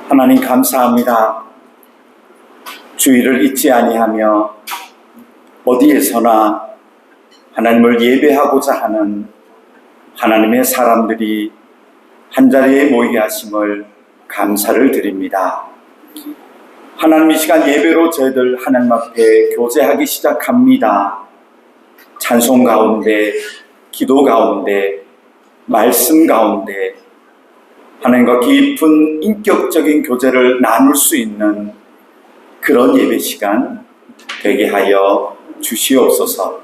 하나님 감사합니다. 주의를 잊지 아니하며 어디에서나 하나님을 예배하고자 하는 하나님의 사람들이 한자리에 모이게 하심을 감사를 드립니다. 하나님, 이 시간 예배로 저희들 하나님 앞에 교제하기 시작합니다. 찬송 가운데, 기도 가운데, 말씀 가운데 하나님과 깊은 인격적인 교제를 나눌 수 있는 그런 예배 시간 되게 하여 주시옵소서.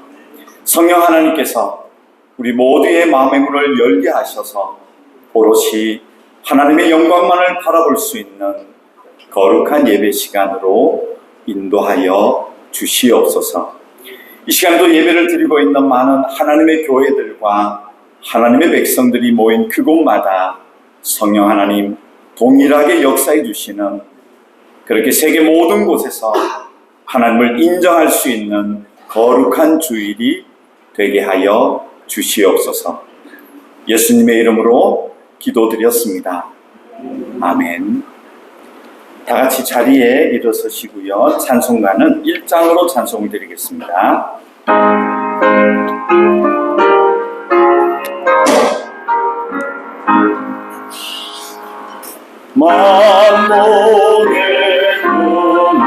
성령 하나님께서 우리 모두의 마음의 문을 열게 하셔서 오롯이 하나님의 영광만을 바라볼 수 있는 거룩한 예배 시간으로 인도하여 주시옵소서. 이 시간도 예배를 드리고 있는 많은 하나님의 교회들과 하나님의 백성들이 모인 그곳마다 성령 하나님 동일하게 역사해 주시는, 그렇게 세계 모든 곳에서 하나님을 인정할 수 있는 거룩한 주일이 되게 하여 주시옵소서. 예수님의 이름으로 기도드렸습니다. 아멘. 다 같이 자리에 일어서시고요. 찬송가는 1장으로 찬송을 드리겠습니다. 만물의 근원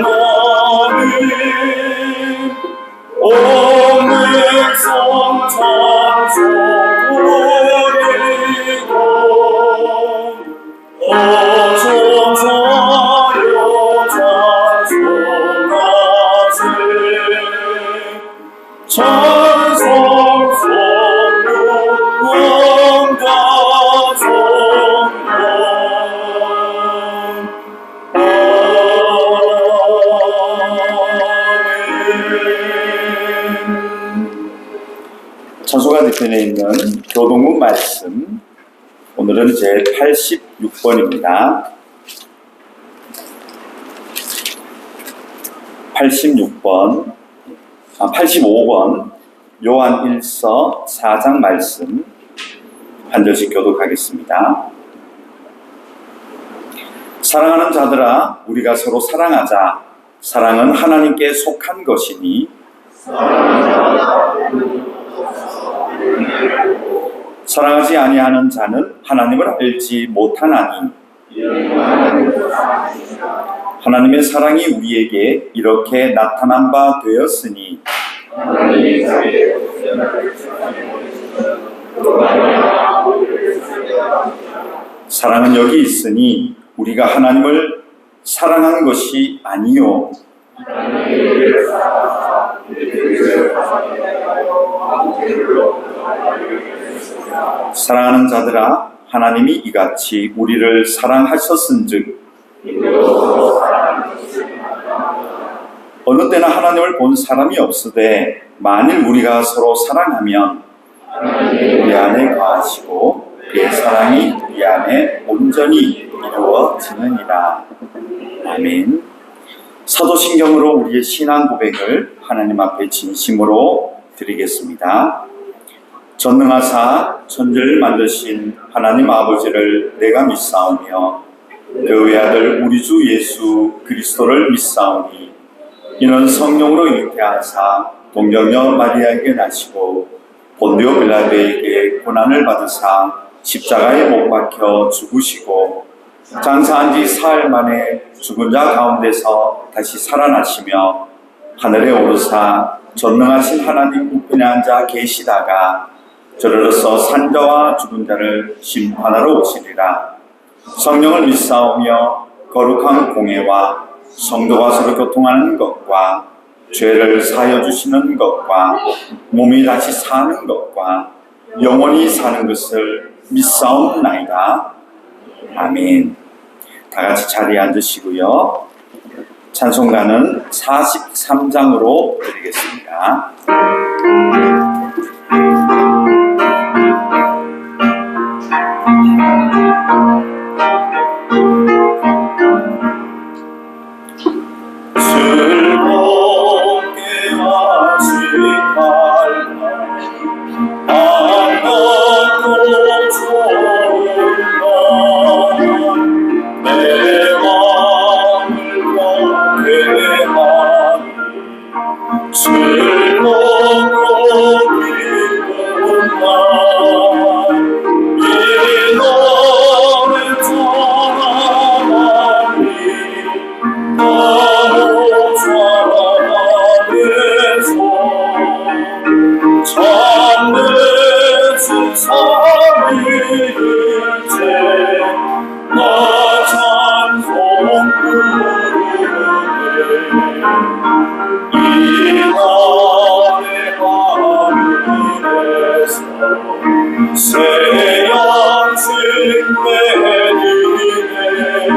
하나님, 온 백성 찬송 부르리고 어천사여 찬송하세. 찬송 성령 찬송가 뒤편에 있는 교동문 말씀, 오늘은 제 86번입니다. 85번 요한일서 4장 말씀 한 절씩 교독하겠습니다. 사랑하는 자들아, 우리가 서로 사랑하자. 사랑은 하나님께 속한 것이니 사랑하지 아니하는 자는 하나님을 알지 못하나니, 하나님의 사랑이 우리에게 이렇게 나타난 바 되었으니 사랑은 여기 있으니 우리가 하나님을 사랑한 것이 아니요 사랑하는 자들아, 하나님이 이같이 우리를 사랑하셨은즉 어느 때나 하나님을 본 사람이 없으되 만일 우리가 서로 사랑하면 우리 안에 거하시고 그의 사랑이 우리 안에 온전히 이루어지느니라. 아멘. 사도신경으로 우리의 신앙 고백을 하나님 앞에 진심으로 드리겠습니다. 전능하사 천지를 만드신 하나님 아버지를 내가 믿사오며 그 외아들 우리 주 예수 그리스도를 믿사오니, 이는 성령으로 잉태하사 동정녀 마리아에게 나시고 본디오 빌라도에게 고난을 받으사 십자가에 못 박혀 죽으시고 장사한 지 사흘 만에 죽은 자 가운데서 다시 살아나시며 하늘에 오르사 전능하신 하나님 우편에 앉아 계시다가 저리로서 산자와 죽은 자를 심판하러 오시리라. 성령을 믿사오며 거룩한 공회와 성도가 서로 교통하는 것과 죄를 사하여 주시는 것과 몸이 다시 사는 것과 영원히 사는 것을 믿사옵나이다. 아멘. 다 같이 자리에 앉으시고요. 찬송가는 43장으로 드리겠습니다. 즐겁게 하시갈까 새 양식 내리네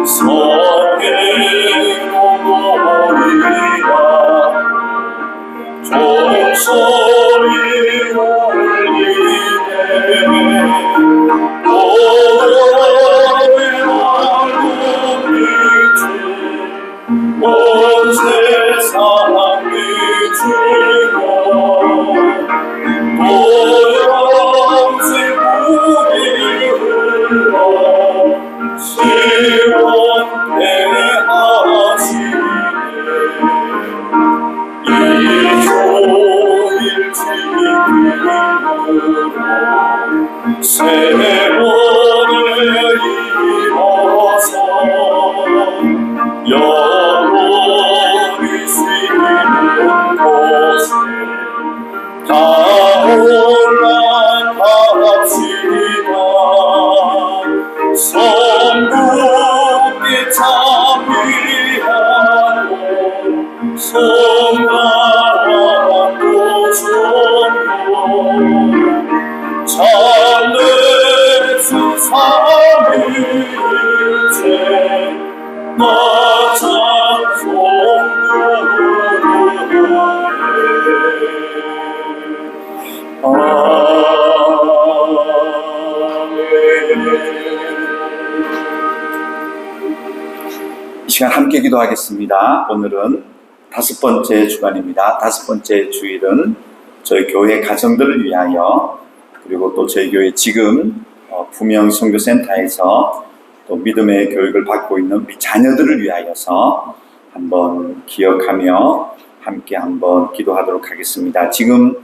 성계로 모이라 종소리 울리네 오늘의 알고 온 세상 비추고 모양새 불이 흘러 시원케 하시네 이조일지기로 세월을 입어서 영원히 쉬는 곳에 다 올라갑시다 성부께 참비하고 성가하고 성도 참는 수 삼일째 나 찬송 이 시간 함께 기도하겠습니다. 오늘은 5번째 주간입니다. 5번째 주일은 저희 교회 가정들을 위하여 그리고 또 저희 교회 지금 부명 선교센터에서 또 믿음의 교육을 받고 있는 우리 자녀들을 위하여서 한번 기억하며 함께 한번 기도하도록 하겠습니다. 지금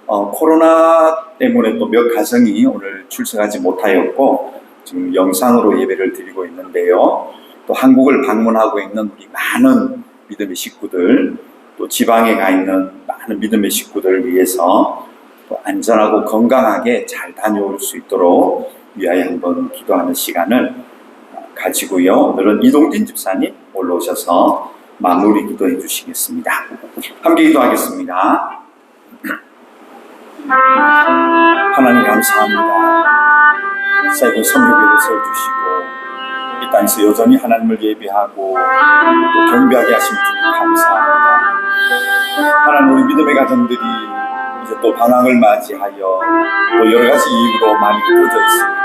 코로나 때문에 또 몇 가정이 오늘 출석하지 못하였고 지금 영상으로 예배를 드리고 있는데요. 또 한국을 방문하고 있는 우리 많은 믿음의 식구들, 또 지방에 가 있는 많은 믿음의 식구들을 위해서 또 안전하고 건강하게 잘 다녀올 수 있도록 위하여 한번 기도하는 시간을 가지고요. 오늘은 이동진 집사님 올라오셔서 마무리 기도해 주시겠습니다. 함께 기도하겠습니다. 하나님 감사합니다. 새로운 선교회를 세워주시고 이 땅에서 여전히 하나님을 예배하고 또 경배하게 하신 주님 감사합니다. 하나님 우리 믿음의 가정들이 이제 또 방학을 맞이하여 또 여러 가지 이유로 많이 흩어져 있습니다.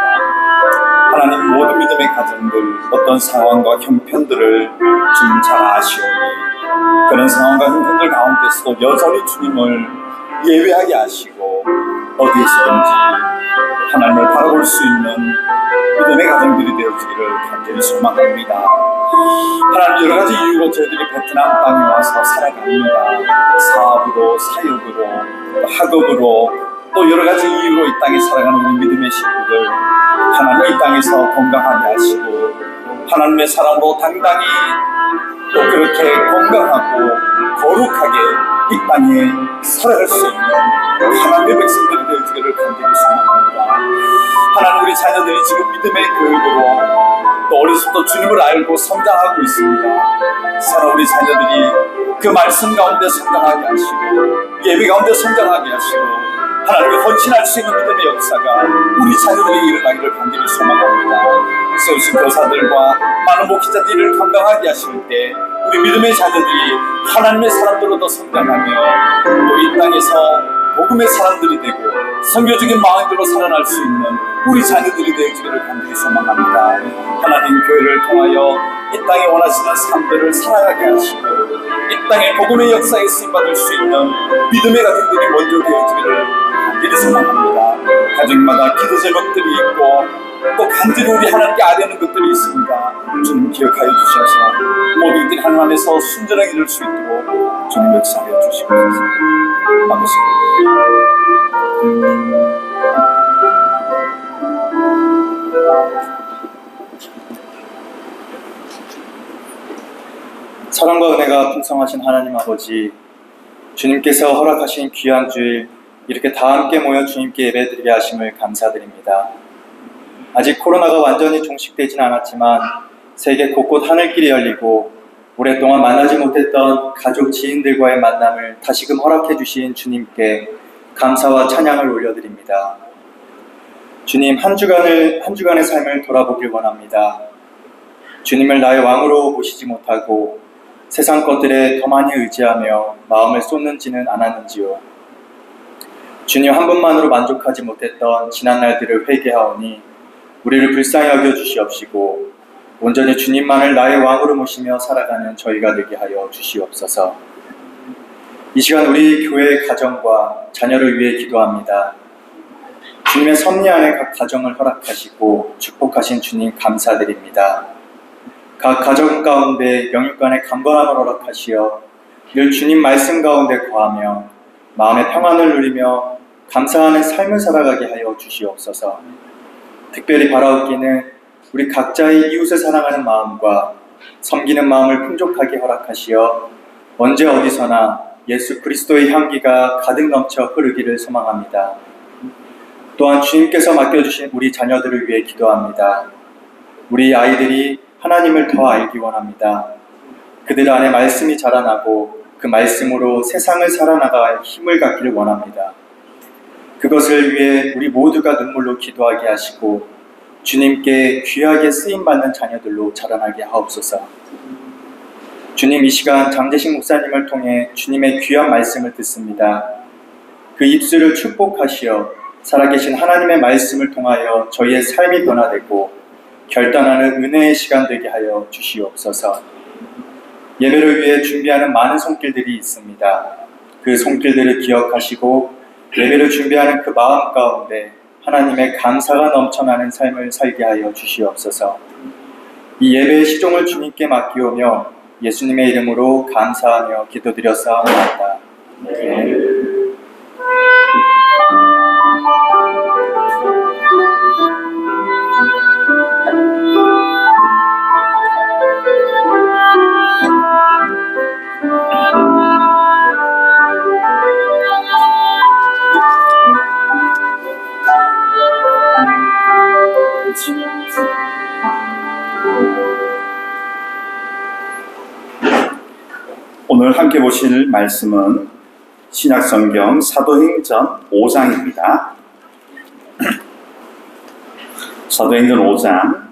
하나님 모든 믿음의 가정들 어떤 상황과 형편들을 주님 잘 아시오니 그런 상황과 형편들 가운데서도 여전히 주님을 예배하게 하시고 어디에서든지 하나님을 바라볼 수 있는 믿음의 가정들이 되어지기를 간절히 소망합니다. 하나님 여러 가지 이유로 저희들이 베트남 땅에 와서 살아갑니다. 사업으로, 사역으로, 학업으로 또 여러 가지 이유로 이 땅에 살아가는 우리 믿음의 식구들 하나님 이 땅에서 건강하게 하시고 하나님의 사랑으로 당당히 또 그렇게 건강하고 거룩하게 이 땅에 살아갈 수 있는 하나님의 백성들이 되어지기를 간절히 소망합니다. 하나님 우리 자녀들이 지금 믿음의 교육으로 또 어려서부터 주님을 알고 성장하고 있습니다. 사랑 우리 자녀들이 그 말씀 가운데 성장하게 하시고 예배 가운데 성장하게 하시고 하나님께 헌신할 수 있는 믿음의 역사가 우리 자녀들에게 일어나기를 간절히 소망합니다. 세우신 교사들과 많은 목회자들을 감당하게 하실 때 우리 믿음의 자녀들이 하나님의 사람들로 더 성장하며 또 이 땅에서 복음의 사람들이 되고 선교적인 마음으로 살아날 수 있는 우리 자녀들이 되기를 간절히 소망합니다. 하나님 교회를 통하여 이 땅에 원하시는 삶들을 살아가게 하시고 이 땅에 복음의 역사에 쓰임받을 수 있는 믿음의 가정들이 먼저 되어지기를 간절히 소망합니다. 가정마다 기도 제목들이 있고 또 간절히 우리 하나님께 아뢰는 것들이 있습니다. 주님 기억하여 주셔서 모든 것들이 하나님 안에서 순전하게 이룰 수 있도록 주님 역사하여 주시옵소서. 아버지 사랑과 은혜가 풍성하신 하나님 아버지, 주님께서 허락하신 귀한 주일 이렇게 다 함께 모여 주님께 예배드리게 하심을 감사드립니다. 아직 코로나가 완전히 종식되진 않았지만 세계 곳곳 하늘길이 열리고 오랫동안 만나지 못했던 가족 지인들과의 만남을 다시금 허락해 주신 주님께 감사와 찬양을 올려드립니다. 주님, 한 주간의 삶을 돌아보길 원합니다. 주님을 나의 왕으로 모시지 못하고 세상 것들에 더 많이 의지하며 마음을 쏟는지는 않았는지요. 주님 한 분만으로 만족하지 못했던 지난 날들을 회개하오니 우리를 불쌍히 여겨 주시옵시고 온전히 주님만을 나의 왕으로 모시며 살아가는 저희가 되게 하여 주시옵소서. 이 시간 우리 교회의 가정과 자녀를 위해 기도합니다. 주님의 섭리 안에 각 가정을 허락하시고 축복하신 주님 감사드립니다. 각 가정 가운데 영육간의 강건함을 허락하시어 늘 주님 말씀 가운데 거하며 마음의 평안을 누리며 감사하는 삶을 살아가게 하여 주시옵소서. 특별히 바라옵기는 우리 각자의 이웃을 사랑하는 마음과 섬기는 마음을 풍족하게 허락하시어 언제 어디서나 예수 그리스도의 향기가 가득 넘쳐 흐르기를 소망합니다. 또한 주님께서 맡겨주신 우리 자녀들을 위해 기도합니다. 우리 아이들이 하나님을 더 알기 원합니다. 그들 안에 말씀이 자라나고 그 말씀으로 세상을 살아나갈 힘을 갖기를 원합니다. 그것을 위해 우리 모두가 눈물로 기도하게 하시고 주님께 귀하게 쓰임받는 자녀들로 자라나게 하옵소서. 주님, 이 시간 장재식 목사님을 통해 주님의 귀한 말씀을 듣습니다. 그 입술을 축복하시어 살아계신 하나님의 말씀을 통하여 저희의 삶이 변화되고 결단하는 은혜의 시간 되게 하여 주시옵소서. 예배를 위해 준비하는 많은 손길들이 있습니다. 그 손길들을 기억하시고 예배를 준비하는 그 마음 가운데 하나님의 감사가 넘쳐나는 삶을 살게 하여 주시옵소서. 이 예배의 시종을 주님께 맡기오며 예수님의 이름으로 감사하며 기도드렸사옵나이다. 아멘. 오늘 함께 보실 말씀은 신약성경 사도행전 5장입니다. 사도행전 5장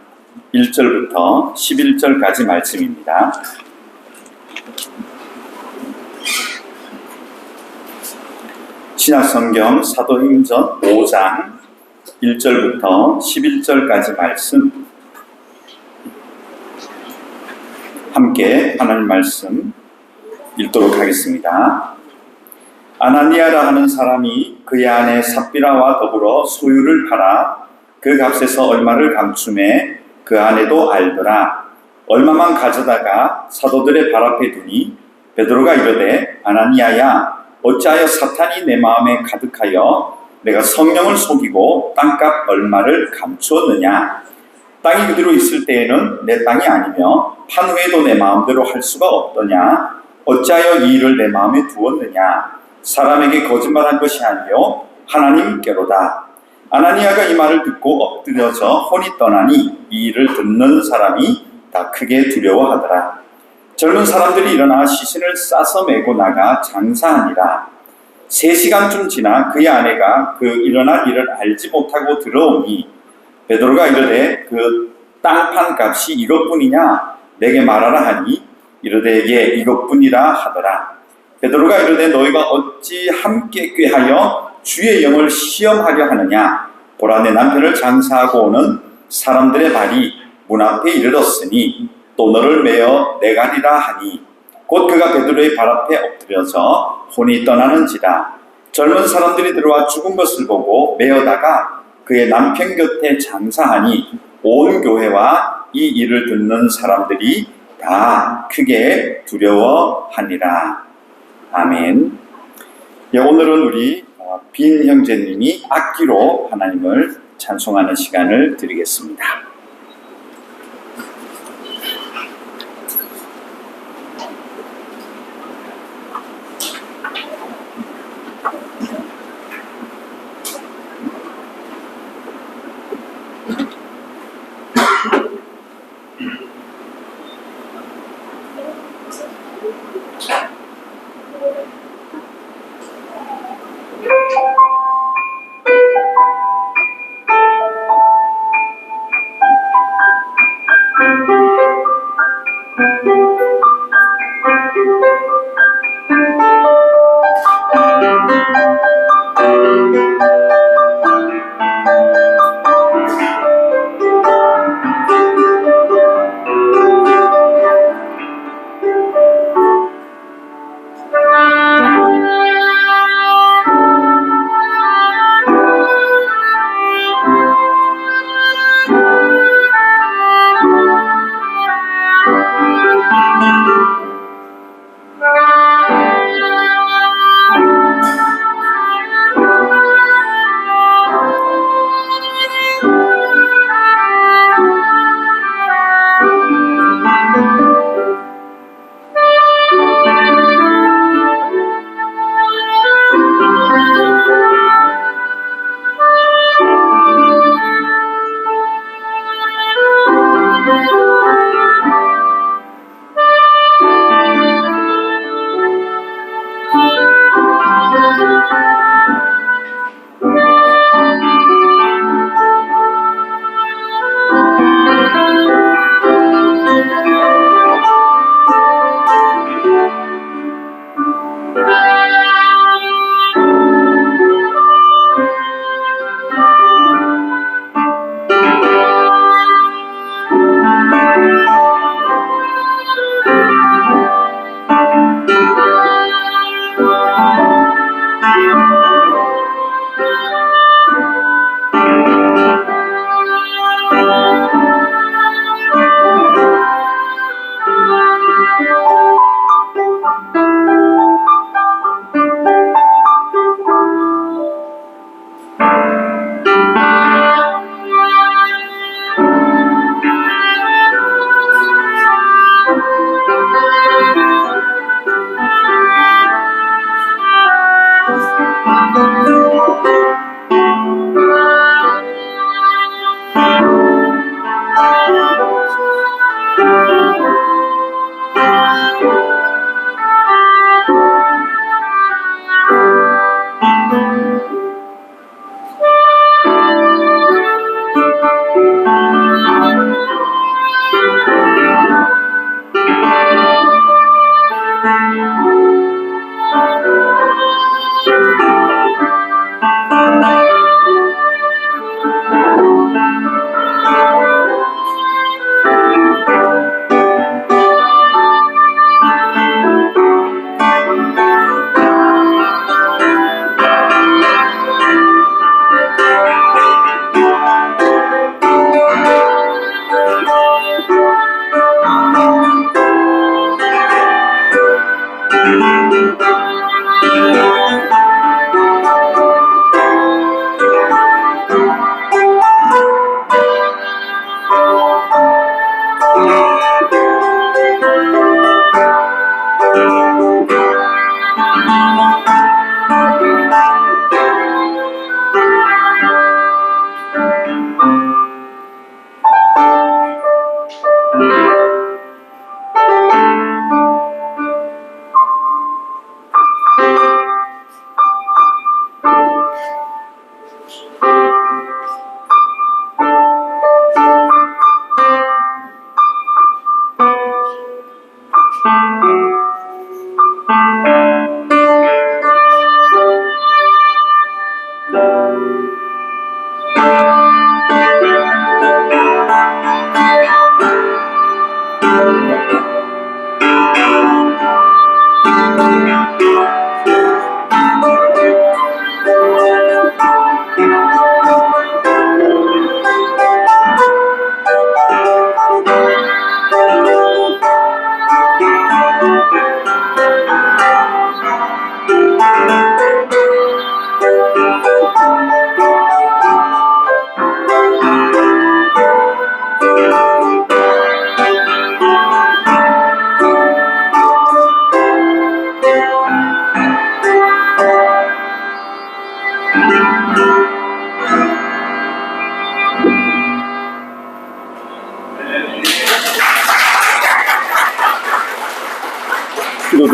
1절부터 11절까지 말씀입니다. 신약성경 사도행전 5장 1절부터 11절까지 말씀, 함께 하나님 말씀 읽도록 하겠습니다. 아나니아라 하는 사람이 그의 아내 삽비라와 더불어 소유를 팔아 그 값에서 얼마를 감춤해 그 아내도 알더라. 얼마만 가져다가 사도들의 발 앞에 두니 베드로가 이르되 아나니아야, 어찌하여 사탄이 내 마음에 가득하여 내가 성령을 속이고 땅값 얼마를 감추었느냐? 땅이 그대로 있을 때에는 내 땅이 아니며 판 후에도 내 마음대로 할 수가 없더냐? 어찌하여 이 일을 내 마음에 두었느냐? 사람에게 거짓말한 것이 아니요 하나님께로다. 아나니아가 이 말을 듣고 엎드려져 혼이 떠나니 이 일을 듣는 사람이 다 크게 두려워하더라. 젊은 사람들이 일어나 시신을 싸서 메고 나가 장사하니라. 3시간쯤 지나 그의 아내가 그 일어난 일을 알지 못하고 들어오니 베드로가 이르되 그 땅판 값이 이것뿐이냐? 내게 말하라 하니 이르되 예, 이것뿐이라 하더라. 베드로가 이르되 너희가 어찌 함께 꾀하여 주의 영을 시험하려 하느냐? 보라, 내 남편을 장사하고 오는 사람들의 말이 문 앞에 이르렀으니 또 너를 메어 내가리라 하니 곧 그가 베드로의 발 앞에 엎드려서 혼이 떠나는지라. 젊은 사람들이 들어와 죽은 것을 보고 메어다가 그의 남편 곁에 장사하니 온 교회와 이 일을 듣는 사람들이 다 크게 두려워하니라. 아멘. 예, 오늘은 우리 빈 형제님이 악기로 하나님을 찬송하는 시간을 드리겠습니다.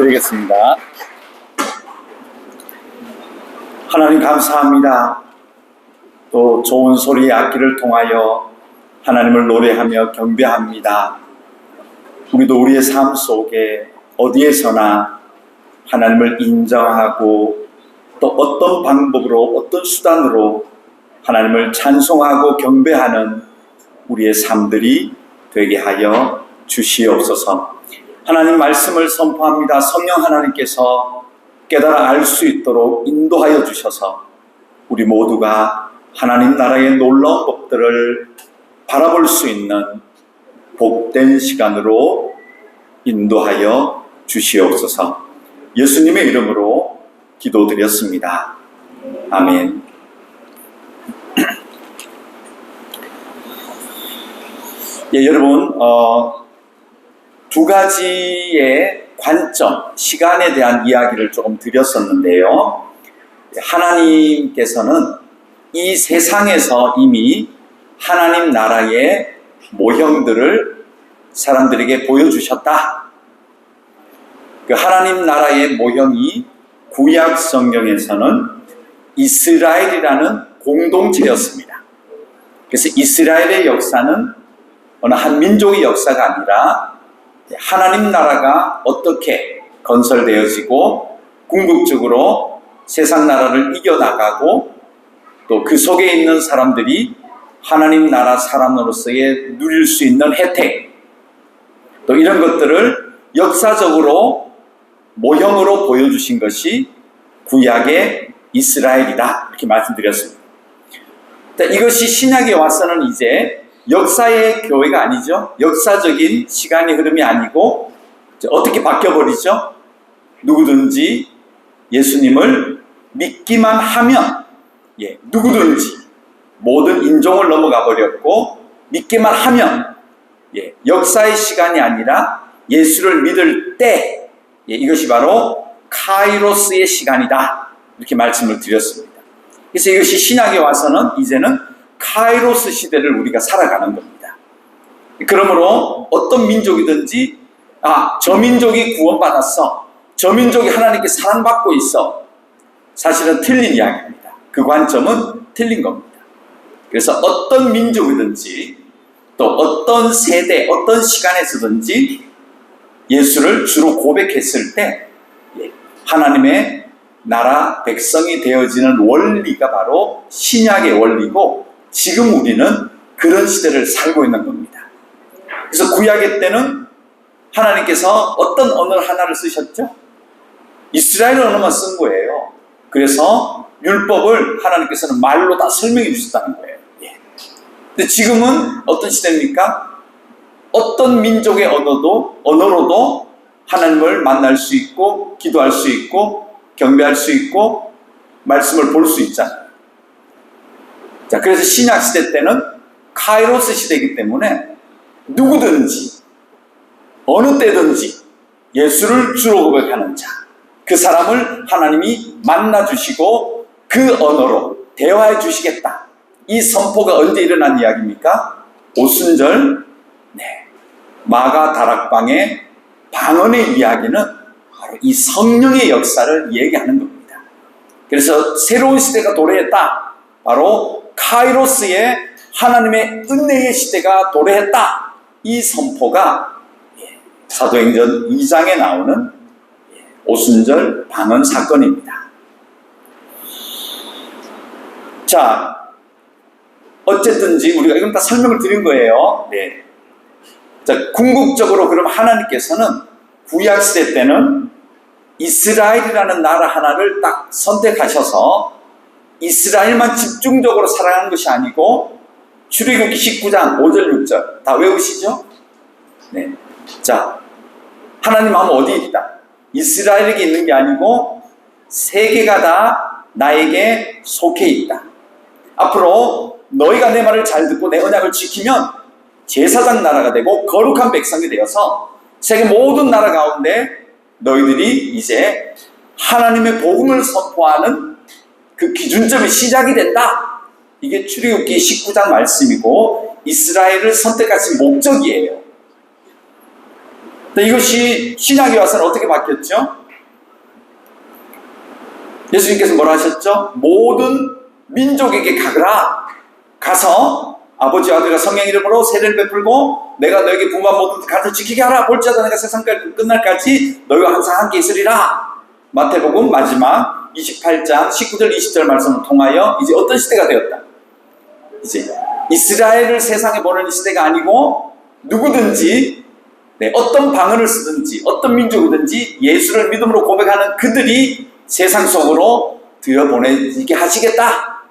기도드리겠습니다. 하나님 감사합니다. 또 좋은 소리의 악기를 통하여 하나님을 노래하며 경배합니다. 우리도 우리의 삶 속에 어디에서나 하나님을 인정하고 또 어떤 방법으로 어떤 수단으로 하나님을 찬송하고 경배하는 우리의 삶들이 되게 하여 주시옵소서. 하나님 말씀을 선포합니다. 성령 하나님께서 깨달아 알 수 있도록 인도하여 주셔서 우리 모두가 하나님 나라의 놀라운 법들을 바라볼 수 있는 복된 시간으로 인도하여 주시옵소서. 예수님의 이름으로 기도드렸습니다. 아멘. 예, 여러분, 두 가지의 관점, 시간에 대한 이야기를 조금 드렸었는데요. 하나님께서는 이 세상에서 이미 하나님 나라의 모형들을 사람들에게 보여주셨다. 그 하나님 나라의 모형이 구약 성경에서는 이스라엘이라는 공동체였습니다. 그래서 이스라엘의 역사는 어느 한 민족의 역사가 아니라 하나님 나라가 어떻게 건설되어지고 궁극적으로 세상 나라를 이겨나가고 또 그 속에 있는 사람들이 하나님 나라 사람으로서의 누릴 수 있는 혜택, 또 이런 것들을 역사적으로 모형으로 보여주신 것이 구약의 이스라엘이다, 이렇게 말씀드렸습니다. 이것이 신약에 와서는 이제 역사의 교회가 아니죠. 역사적인 시간의 흐름이 아니고 어떻게 바뀌어버리죠? 누구든지 예수님을 믿기만 하면, 누구든지 모든 인종을 넘어가 버렸고 믿기만 하면, 역사의 시간이 아니라 예수를 믿을 때, 이것이 바로 카이로스의 시간이다, 이렇게 말씀을 드렸습니다. 그래서 이것이 신약에 와서는 이제는 카이로스 시대를 우리가 살아가는 겁니다. 그러므로 어떤 민족이든지 저 민족이 구원받았어, 저 민족이 하나님께 사랑받고 있어, 사실은 틀린 이야기입니다. 그 관점은 틀린 겁니다. 그래서 어떤 민족이든지 또 어떤 세대, 어떤 시간에서든지 예수를 주로 고백했을 때 하나님의 나라 백성이 되어지는 원리가 바로 신약의 원리고, 지금 우리는 그런 시대를 살고 있는 겁니다. 그래서 구약의 때는 하나님께서 어떤 언어 하나를 쓰셨죠? 이스라엘 언어만 쓴 거예요. 그래서 율법을 하나님께서는 말로 다 설명해 주셨다는 거예요. 근데 지금은 어떤 시대입니까? 어떤 민족의 언어로도 하나님을 만날 수 있고, 기도할 수 있고, 경배할 수 있고, 말씀을 볼 수 있잖아요. 자, 그래서 신약 시대 때는 카이로스 시대이기 때문에 누구든지 어느 때든지 예수를 주로 고백하는 자, 그 사람을 하나님이 만나주시고 그 언어로 대화해 주시겠다. 이 선포가 언제 일어난 이야기입니까? 오순절 마가 다락방의 방언의 이야기는 바로 이 성령의 역사를 얘기하는 겁니다. 그래서 새로운 시대가 도래했다. 바로 카이로스의 하나님의 은혜의 시대가 도래했다. 이 선포가 사도행전 2장에 나오는 오순절 방언 사건입니다. 자, 어쨌든지 우리가 이건 다 설명을 드린 거예요. 자, 궁극적으로 그럼 하나님께서는 구약 시대 때는 이스라엘이라는 나라 하나를 딱 선택하셔서 이스라엘만 집중적으로 사랑하는 것이 아니고, 출애굽기 19장 5절 6절 다 외우시죠? 자, 하나님 마음은 어디에 있다? 이스라엘에게 있는 게 아니고 세계가 다 나에게 속해 있다. 앞으로 너희가 내 말을 잘 듣고 내 언약을 지키면 제사장 나라가 되고 거룩한 백성이 되어서 세계 모든 나라 가운데 너희들이 이제 하나님의 복음을 선포하는 그 기준점이 시작이 된다. 이게 출애굽기 19장 말씀이고 이스라엘을 선택하신 목적이에요. 근데 이것이 신약에 와서는 어떻게 바뀌었죠? 예수님께서 뭐라 하셨죠? 모든 민족에게 가거라. 가서 아버지와 아들과 성령 이름으로 세례를 베풀고 내가 너에게 부모한 모든 가르쳐 지키게 하라. 볼지어다 내가 세상까지 끝날까지 너희와 항상 함께 있으리라. 마태복음 마지막 28장 19절 20절 말씀을 통하여 이제 어떤 시대가 되었다. 이제 이스라엘을 세상에 보내는 시대가 아니고 누구든지 어떤 방언을 쓰든지 어떤 민족이든지 예수를 믿음으로 고백하는 그들이 세상 속으로 들여보내게 하시겠다.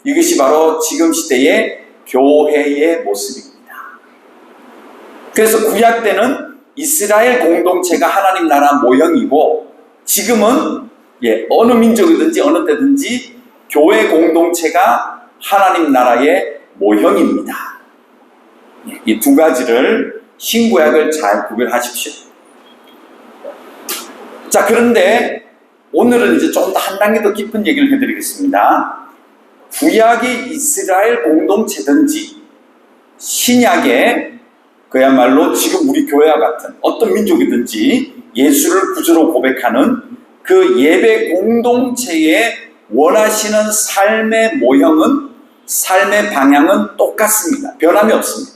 이것이 바로 지금 시대의 교회의 모습입니다. 그래서 구약 때는 이스라엘 공동체가 하나님 나라 모형이고 지금은 어느 민족이든지 어느 때든지 교회 공동체가 하나님 나라의 모형입니다. 이 두 가지를 신구약을 잘 구별하십시오. 자, 그런데 오늘은 이제 좀 더 한 단계 더 깊은 얘기를 해드리겠습니다. 구약이 이스라엘 공동체든지 신약에 그야말로 지금 우리 교회와 같은 어떤 민족이든지 예수를 구주로 고백하는 그 예배 공동체의 원하시는 삶의 모형은 삶의 방향은 똑같습니다. 변함이 없습니다.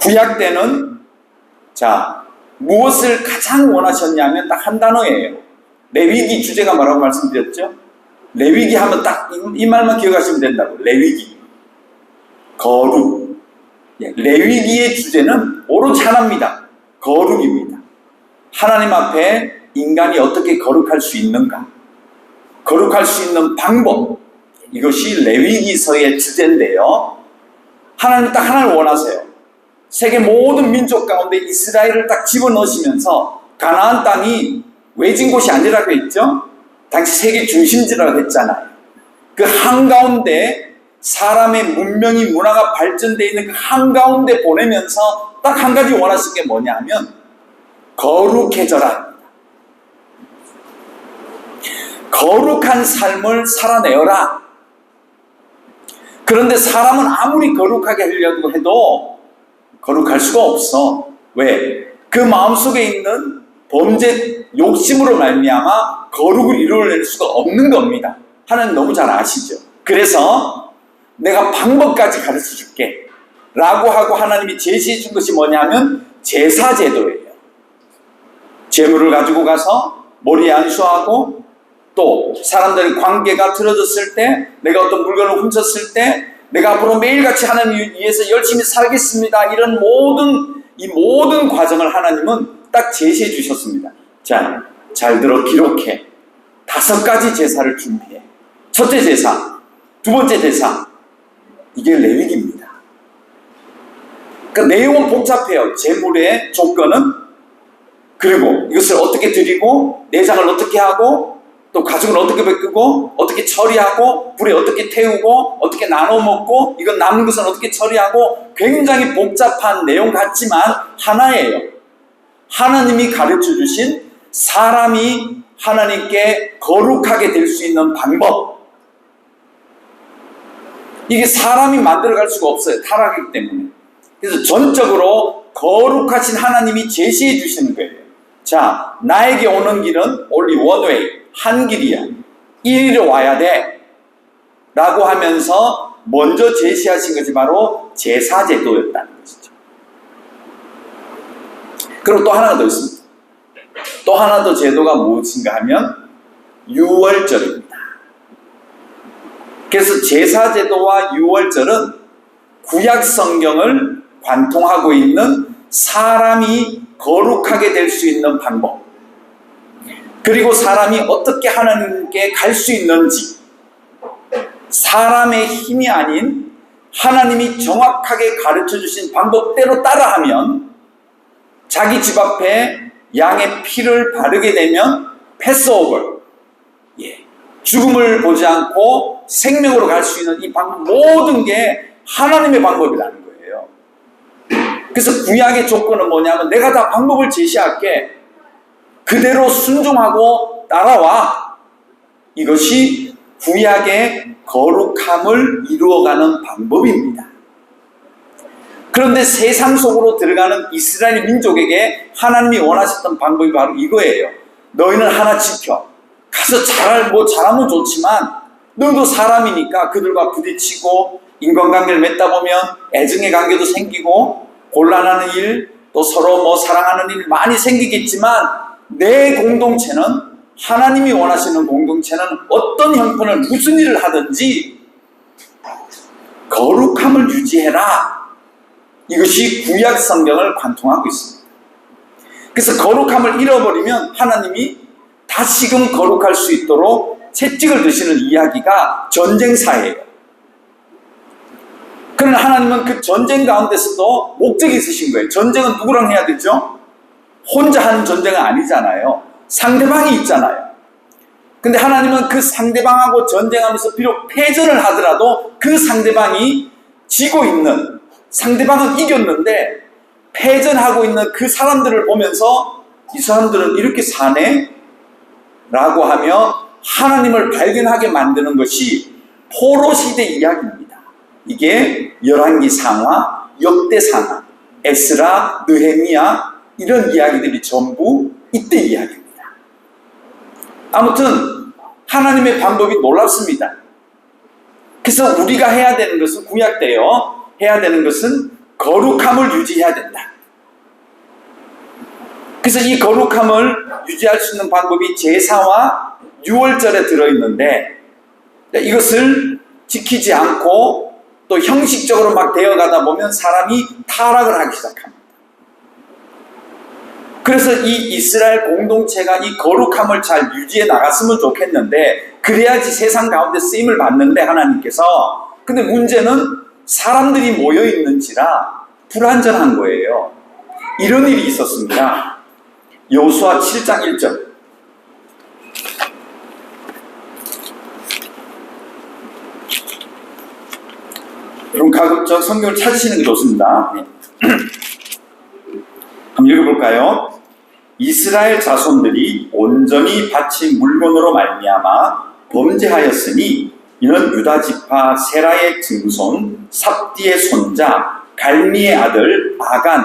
구약 때는 무엇을 가장 원하셨냐면 딱 한 단어예요. 레위기 주제가 뭐라고 말씀드렸죠? 레위기 하면 딱 이 말만 기억하시면 된다고. 레위기. 거룩. 레위기의 주제는 오로지 하나입니다. 거룩입니다. 하나님 앞에 인간이 어떻게 거룩할 수 있는가? 거룩할 수 있는 방법. 이것이 레위기서의 주제인데요. 하나님 딱 하나를 원하세요. 세계 모든 민족 가운데 이스라엘을 딱 집어넣으시면서 가나안 땅이 외진 곳이 아니라고 했죠? 당시 세계 중심지라고 했잖아요. 그 한가운데 사람의 문명이 문화가 발전되어 있는 그 한가운데 보내면서 딱 한 가지 원하신 게 뭐냐 하면 거룩해져라. 거룩한 삶을 살아내어라. 그런데 사람은 아무리 거룩하게 하려고 해도 거룩할 수가 없어. 왜? 그 마음속에 있는 범죄 욕심으로 말미암아 거룩을 이루어낼 수가 없는 겁니다. 하나님 너무 잘 아시죠? 그래서 내가 방법까지 가르쳐 줄게 라고 하고 하나님이 제시해 준 것이 뭐냐면 제사제도예요. 제물을 가지고 가서 머리에 안수하고 또 사람들의 관계가 틀어졌을 때 내가 어떤 물건을 훔쳤을 때 내가 앞으로 매일같이 하나님 위해서 열심히 살겠습니다. 이런 모든 과정을 하나님은 딱 제시해 주셨습니다. 자, 잘 들어 기록해. 5가지 제사를 준비해. 첫째 제사, 두 번째 제사. 이게 레위기입니다. 그러니까 내용은 복잡해요. 제물의 조건은. 그리고 이것을 어떻게 드리고 내장을 어떻게 하고 또 가죽을 어떻게 벗기고 어떻게 처리하고 불에 어떻게 태우고 어떻게 나눠 먹고 이건 남은 것은 어떻게 처리하고 굉장히 복잡한 내용 같지만 하나예요. 하나님이 가르쳐 주신 사람이 하나님께 거룩하게 될 수 있는 방법. 이게 사람이 만들어갈 수가 없어요. 타락이기 때문에. 그래서 전적으로 거룩하신 하나님이 제시해 주시는 거예요. 자, 나에게 오는 길은 only one way. 한 길이야. 이 길로 와야 돼. 라고 하면서 먼저 제시하신 것이 바로 제사제도였다는 것이죠. 그리고 또 하나가 더 있습니다. 또 하나 더 제도가 무엇인가 하면 유월절입니다. 그래서 제사제도와 유월절은 구약 성경을 관통하고 있는 사람이 거룩하게 될 수 있는 방법, 그리고 사람이 어떻게 하나님께 갈 수 있는지, 사람의 힘이 아닌 하나님이 정확하게 가르쳐 주신 방법대로 따라하면 자기 집 앞에 양의 피를 바르게 되면 패스오버, 죽음을 보지 않고 생명으로 갈 수 있는 이 방법, 모든 게 하나님의 방법이라는 거예요. 그래서 구약의 조건은 뭐냐면 내가 다 방법을 제시할게. 그대로 순종하고 따라와. 이것이 구약의 거룩함을 이루어가는 방법입니다. 그런데 세상 속으로 들어가는 이스라엘 민족에게 하나님이 원하셨던 방법이 바로 이거예요. 너희는 하나 지켜. 가서 잘하면 좋지만 너도 사람이니까 그들과 부딪히고 인간관계를 맺다 보면 애증의 관계도 생기고 곤란하는 일, 또 서로 사랑하는 일 많이 생기겠지만 내 공동체는 하나님이 원하시는 공동체는 어떤 형편을 무슨 일을 하든지 거룩함을 유지해라. 이것이 구약 성경을 관통하고 있습니다. 그래서 거룩함을 잃어버리면 하나님이 다시금 거룩할 수 있도록 채찍을 드시는 이야기가 전쟁사예요. 그러나 하나님은 그 전쟁 가운데서도 목적이 있으신 거예요. 전쟁은 누구랑 해야 되죠? 혼자 하는 전쟁은 아니잖아요. 상대방이 있잖아요. 근데 하나님은 그 상대방하고 전쟁하면서 비록 패전을 하더라도 그 상대방이 지고 있는, 상대방은 이겼는데 패전하고 있는 그 사람들을 보면서 이 사람들은 이렇게 사네? 라고 하며 하나님을 발견하게 만드는 것이 포로 시대 이야기입니다. 이게 열왕기 상하, 역대 상하, 에스라, 느헤미야 이런 이야기들이 전부 이때 이야기입니다. 아무튼 하나님의 방법이 놀랍습니다. 그래서 우리가 해야 되는 것은 구약 때요. 해야 되는 것은 거룩함을 유지해야 된다. 그래서 이 거룩함을 유지할 수 있는 방법이 제사와 유월절에 들어있는데 이것을 지키지 않고 또 형식적으로 막 되어가다 보면 사람이 타락을 하기 시작합니다. 그래서 이 이스라엘 공동체가 이 거룩함을 잘 유지해 나갔으면 좋겠는데 그래야지 세상 가운데 쓰임을 받는데 하나님께서 근데 문제는 사람들이 모여 있는지라 불완전한 거예요. 이런 일이 있었습니다. 여호수아 7장 1절. 여러분 가급적 성경을 찾으시는 게 좋습니다. 네. 한번 읽어볼까요? 이스라엘 자손들이 온전히 바친 물건으로 말미암아 범죄하였으니 이는 유다 지파 세라의 증손 삽디의 손자 갈미의 아들 아간.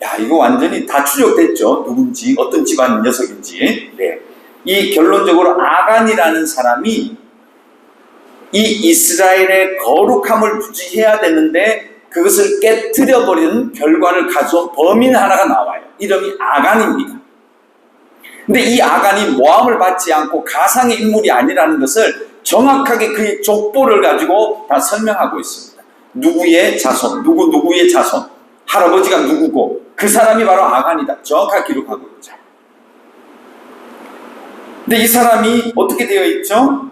야, 이거 완전히 다 추적됐죠. 누군지 어떤 집안 녀석인지. 네. 이 결론적으로 아간이라는 사람이 이 이스라엘의 거룩함을 유지해야 되는데 그것을 깨트려버리는 결과를 가져온 범인 하나가 나와요. 이름이 아간입니다. 근데 이 아간이 모함을 받지 않고 가상의 인물이 아니라는 것을 정확하게 그의 족보를 가지고 다 설명하고 있습니다. 누구의 자손, 누구의 자손, 할아버지가 누구고 그 사람이 바로 아간이다. 정확하게 기록하고 있죠. 근데 이 사람이 어떻게 되어 있죠?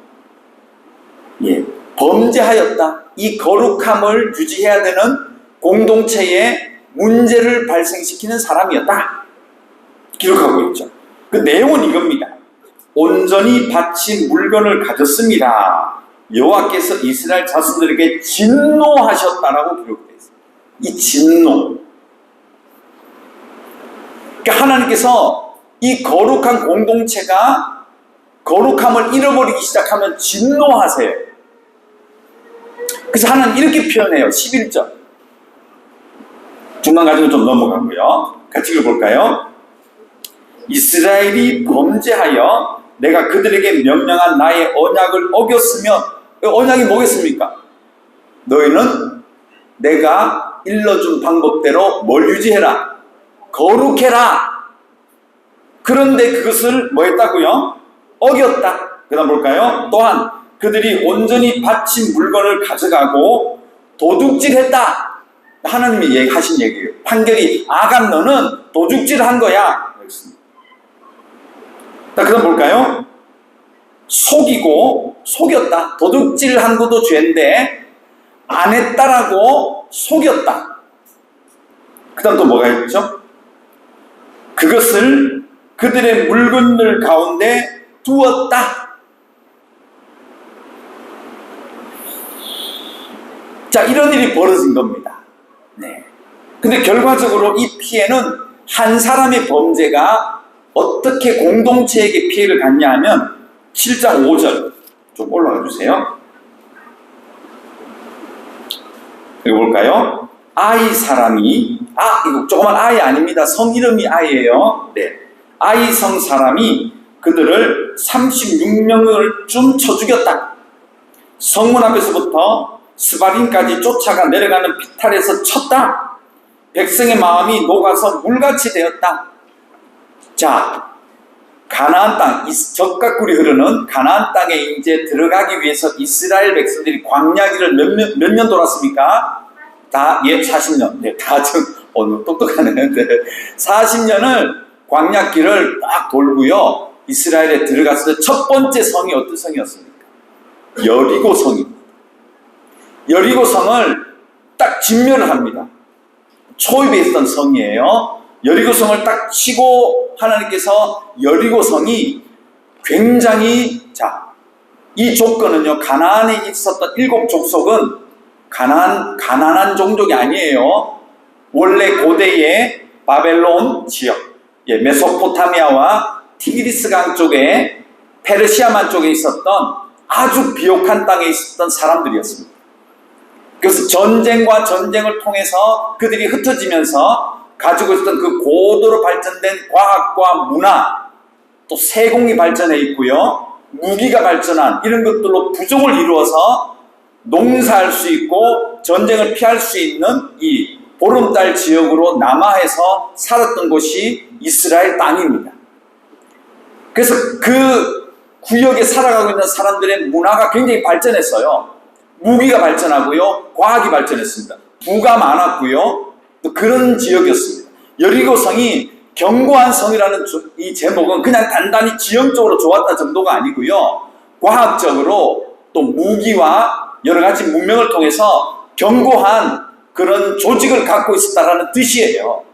예, 범죄하였다. 이 거룩함을 유지해야 되는 공동체에 문제를 발생시키는 사람이었다. 기록하고 있죠. 그 내용은 이겁니다. 온전히 바친 물건을 가졌습니다. 여호와께서 이스라엘 자손들에게 진노하셨다라고 기록되어 있습니다. 이 진노. 그러니까 하나님께서 이 거룩한 공동체가 거룩함을 잃어버리기 시작하면 진노하세요. 그래서 하나님 이렇게 표현해요. 11절. 중간 가지고 좀 넘어가고요. 같이 읽어볼까요? 이스라엘이 범죄하여 내가 그들에게 명령한 나의 언약을 어겼으면 언약이 뭐겠습니까? 너희는 내가 일러준 방법대로 뭘 유지해라? 거룩해라. 그런데 그것을 뭐 했다고요? 어겼다. 그 다음 볼까요? 또한 그들이 온전히 바친 물건을 가져가고 도둑질했다. 하나님이 하신 얘기예요. 판결이 아간 너는 도둑질한 거야. 그 다음 볼까요? 속이고 속였다. 도둑질한 것도 죄인데 안 했다라고 속였다. 그 다음 또 뭐가 있죠? 그것을 그들의 물건들 가운데 두었다. 자, 이런 일이 벌어진 겁니다. 네. 근데 결과적으로 이 피해는 한 사람의 범죄가 어떻게 공동체에게 피해를 갔냐 하면 7장 5절 좀 올라가 주세요. 읽어볼까요? 아이 사람이, 이거 조그만 아이 아닙니다. 성 이름이 아이예요. 네. 아이 성 사람이 그들을 36명을 좀 쳐 죽였다. 성문 앞에서부터 스바림까지 쫓아가 내려가는 비탈에서 쳤다. 백성의 마음이 녹아서 물같이 되었다. 자, 가나안 땅, 적각꿀이 흐르는 가나안 땅에 이제 들어가기 위해서 이스라엘 백성들이 광야길을 몇 년 돌았습니까? 다, 40년. 네, 오늘 똑똑하네. 40년을 광야길을 딱 돌고요. 이스라엘에 들어갔을 때 첫 번째 성이 어떤 성이었습니까? 여리고 성입니다. 여리고 성을 딱 진멸을 합니다. 초입에 있던 성이에요. 여리고 성을 딱 치고 하나님께서 여리고 성이 굉장히, 이 조건은요, 가나안에 있었던 7 족속은 가난한 종족이 아니에요. 원래 고대의 바벨론 지역, 메소포타미아와 티그리스 강 쪽에 페르시아만 쪽에 있었던 아주 비옥한 땅에 있었던 사람들이었습니다. 그래서 전쟁과 전쟁을 통해서 그들이 흩어지면서 가지고 있었던 그 고도로 발전된 과학과 문화, 또 세공이 발전해 있고요, 무기가 발전한 이런 것들로 부족을 이루어서 농사할 수 있고 전쟁을 피할 수 있는 이 보름달 지역으로 남하해서 살았던 곳이 이스라엘 땅입니다. 그래서 그 구역에 살아가고 있는 사람들의 문화가 굉장히 발전했어요. 무기가 발전하고요, 과학이 발전했습니다. 부가 많았고요, 또 그런 지역이었습니다. 여리고성이 견고한 성이라는 이 제목은 그냥 단단히 지형적으로 좋았다 정도가 아니고요, 과학적으로 또 무기와 여러 가지 문명을 통해서 견고한 그런 조직을 갖고 있었다라는 뜻이에요.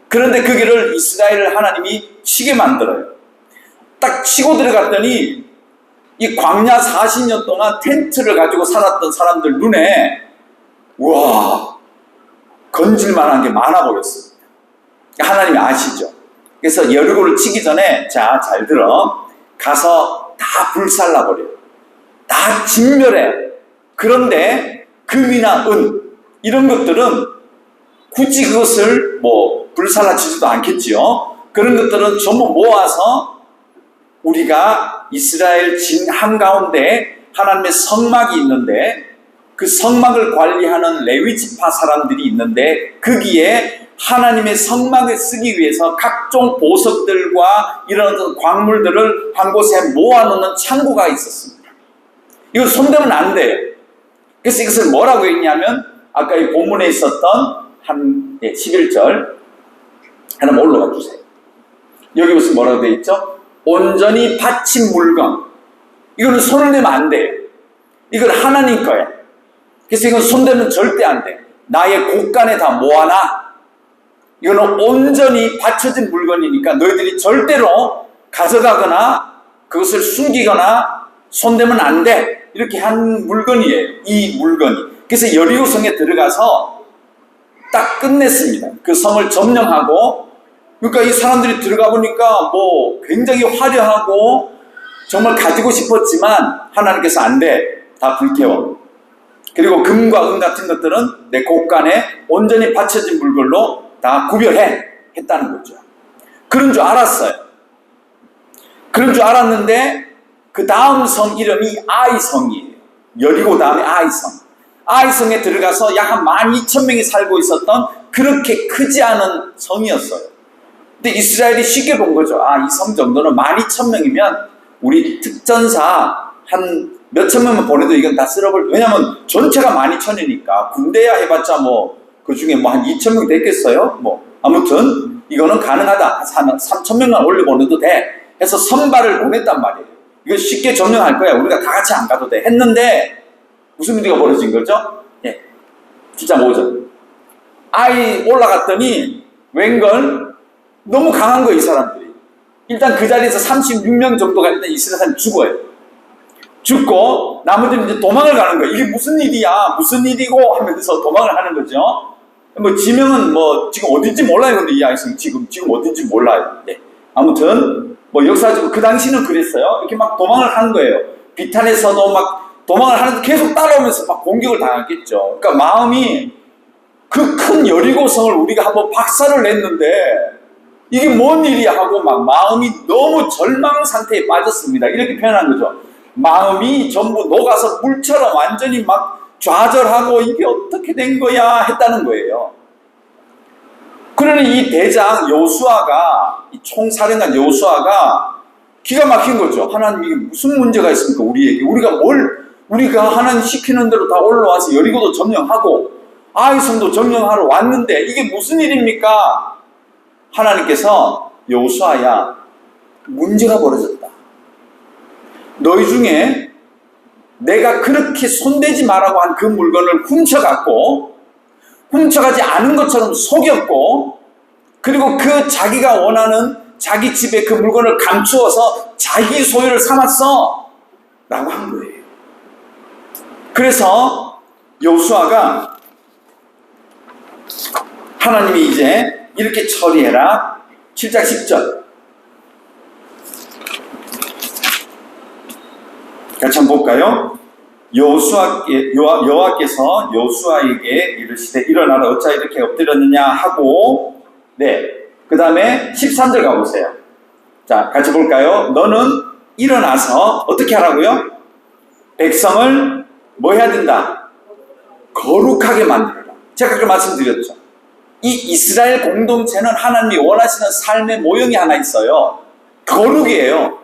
그런데 그 길을 이스라엘을 하나님이 치게 만들어요. 딱 치고 들어갔더니 이 광야 40년 동안 텐트를 가지고 살았던 사람들 눈에 우와, 건질만한 게 많아 보였습니다. 하나님이 아시죠? 그래서 여리고를 치기 전에 잘 들어, 가서 다 불살라버려요. 다 진멸해. 그런데 금이나 은 이런 것들은 굳이 그것을 불살라지지도 않겠지요. 그런 것들은 전부 모아서 우리가 이스라엘 진 한가운데 하나님의 성막이 있는데 그 성막을 관리하는 레위 지파 사람들이 있는데 거기에 하나님의 성막을 쓰기 위해서 각종 보석들과 이런 광물들을 한 곳에 모아놓는 창고가 있었습니다. 이걸 손대면 안 돼요. 그래서 이것을 뭐라고 했냐면 아까 이 본문에 있었던 11절 하나 올라가 주세요. 여기 무슨 뭐라고 되어 있죠? 온전히 바친 물건. 이거는 손을 내면 안 돼요. 이건 하나님 거야. 그래서 이건 손대면 절대 안 돼. 나의 곳간에 다 모아놔. 이거는 온전히 바쳐진 물건이니까 너희들이 절대로 가져가거나 그것을 숨기거나 손대면 안 돼. 이렇게 한 물건이에요. 이 물건이. 그래서 여리고성에 들어가서 딱 끝냈습니다. 그 성을 점령하고. 그러니까 이 사람들이 들어가 보니까 굉장히 화려하고 정말 가지고 싶었지만 하나님께서 안 돼. 다 불태워. 그리고 금과 은 같은 것들은 내 곳간에 온전히 바쳐진 물건로 다 구별해 했다는 거죠. 그런 줄 알았어요. 그런 줄 알았는데 그 다음 성 이름이 아이성이에요. 여리고 다음에 아이성. 아이성에 들어가서 약 한 12,000명이 살고 있었던 그렇게 크지 않은 성이었어요. 근데 이스라엘이 쉽게 본 거죠. 이 성 정도는 12,000명이면 우리 특전사 한 몇천 명만 보내도 이건 다 쓸어버려. 왜냐면 전체가 12,000이니까 군대야 해봤자 그 중에 한 2,000명 됐겠어요? 아무튼 이거는 가능하다. 3,000명만 올려보내도 돼. 해서 선발을 보냈단 말이에요. 이거 쉽게 점령할 거야. 우리가 다 같이 안 가도 돼. 했는데 무슨 문제가 벌어진 거죠? 진짜 뭐죠? 아이 올라갔더니 웬걸 너무 강한 거예요, 이 사람들이. 일단 그 자리에서 36명 정도가 일단 이스라엘 사람이 죽어요. 죽고 나머지는 이제 도망을 가는 거예요. 이게 무슨 일이야? 무슨 일이고? 하면서 도망을 하는 거죠. 지명은 지금 어딘지 몰라요. 근데 이 아이성 지금 어딘지 몰라요. 아무튼 역사적으로 그 당시는 그랬어요. 이렇게 막 도망을 하는 거예요. 비탄에서도 막 도망을 하는데 계속 따라오면서 막 공격을 당했겠죠. 그러니까 마음이 그 큰 여리고성을 우리가 한번 박살을 냈는데 이게 뭔 일이야 하고 막 마음이 너무 절망 상태에 빠졌습니다. 이렇게 표현한 거죠. 마음이 전부 녹아서 물처럼 완전히 막 좌절하고 이게 어떻게 된 거야 했다는 거예요. 그러니 이 대장 여호수아가, 이 총사령관 여호수아가 기가 막힌 거죠. 하나님 이게 무슨 문제가 있습니까 우리에게? 우리가 하나님 시키는 대로 다 올라와서 여리고도 점령하고 아이성도 점령하러 왔는데 이게 무슨 일입니까? 하나님께서 여호수아야, 문제가 벌어졌다. 너희 중에 내가 그렇게 손대지 말라고 한 그 물건을 훔쳐갔고 훔쳐가지 않은 것처럼 속였고, 그리고 그 자기가 원하는 자기 집에 그 물건을 감추어서 자기 소유를 삼았어 라고 한 거예요. 그래서 여호수아가 하나님이 이제 이렇게 처리해라. 7장 10절 같이 한번 볼까요? 여호와께서 여호수아에게 이르시되 일어나라, 어찌 이렇게 엎드렸느냐 하고, 그 다음에 13절 가보세요. 자, 같이 볼까요? 너는 일어나서 어떻게 하라고요? 백성을 뭐 해야 된다? 거룩하게 만들어라. 제가 아까 말씀드렸죠. 이 이스라엘 공동체는 하나님이 원하시는 삶의 모형이 하나 있어요. 거룩이에요.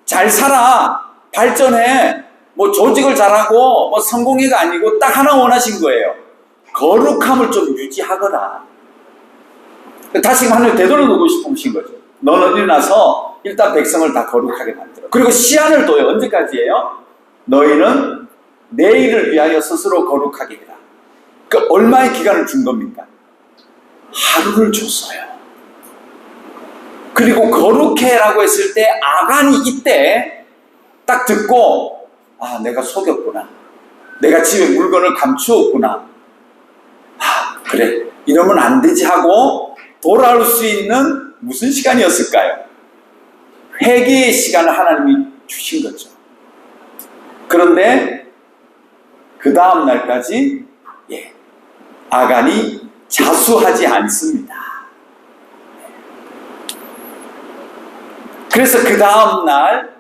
잘 살아, 발전해, 뭐 조직을 잘하고 뭐 성공회가 아니고 딱 하나 원하신 거예요. 거룩함을 좀 유지하거라. 다시 하나님 되돌려놓고 싶으신 거죠. 너는 일어나서 일단 백성을 다 거룩하게 만들어. 그리고 시한을 둬요. 언제까지예요? 너희는 내일을 위하여 스스로 거룩하게 해라. 그 얼마의 기간을 준 겁니까? 하루를 줬어요. 그리고 거룩해라고 했을 때 아간이 이때 딱 듣고, 아, 내가 속였구나. 내가 집에 물건을 감추었구나. 아, 그래, 이러면 안 되지 하고 돌아올 수 있는 무슨 시간이었을까요? 회개의 시간을 하나님이 주신 거죠. 그런데 그 다음 날까지 아간이 자수하지 않습니다. 그래서 그 다음 날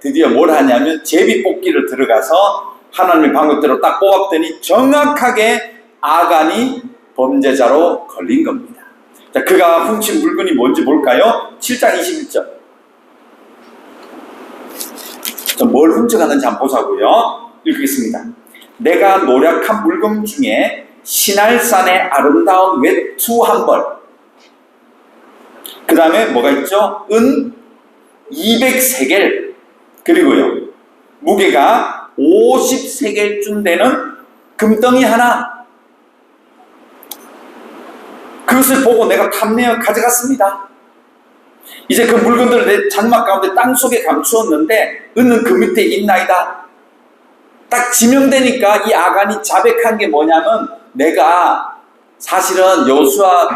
드디어 뭘 하냐면 제비뽑기를 들어가서 하나님의 방법대로 딱 뽑았더니 정확하게 아간이 범죄자로 걸린 겁니다. 자, 그가 훔친 물건이 뭔지 볼까요? 7장 21절. 뭘 훔쳐갔는지 한번 보자고요. 읽겠습니다. 내가 노력한 물건 중에 시날산의 아름다운 외투 한 벌, 그 다음에 뭐가 있죠? 은 200세겔, 그리고요 무게가 50세겔쯤 되는 금덩이 하나, 그것을 보고 내가 탐내어 가져갔습니다. 이제 그 물건들을 내 장막 가운데 땅속에 감추었는데 은은 그 밑에 있나이다. 딱 지명되니까 이 아간이 자백한 게 뭐냐면, 내가 사실은 여호수아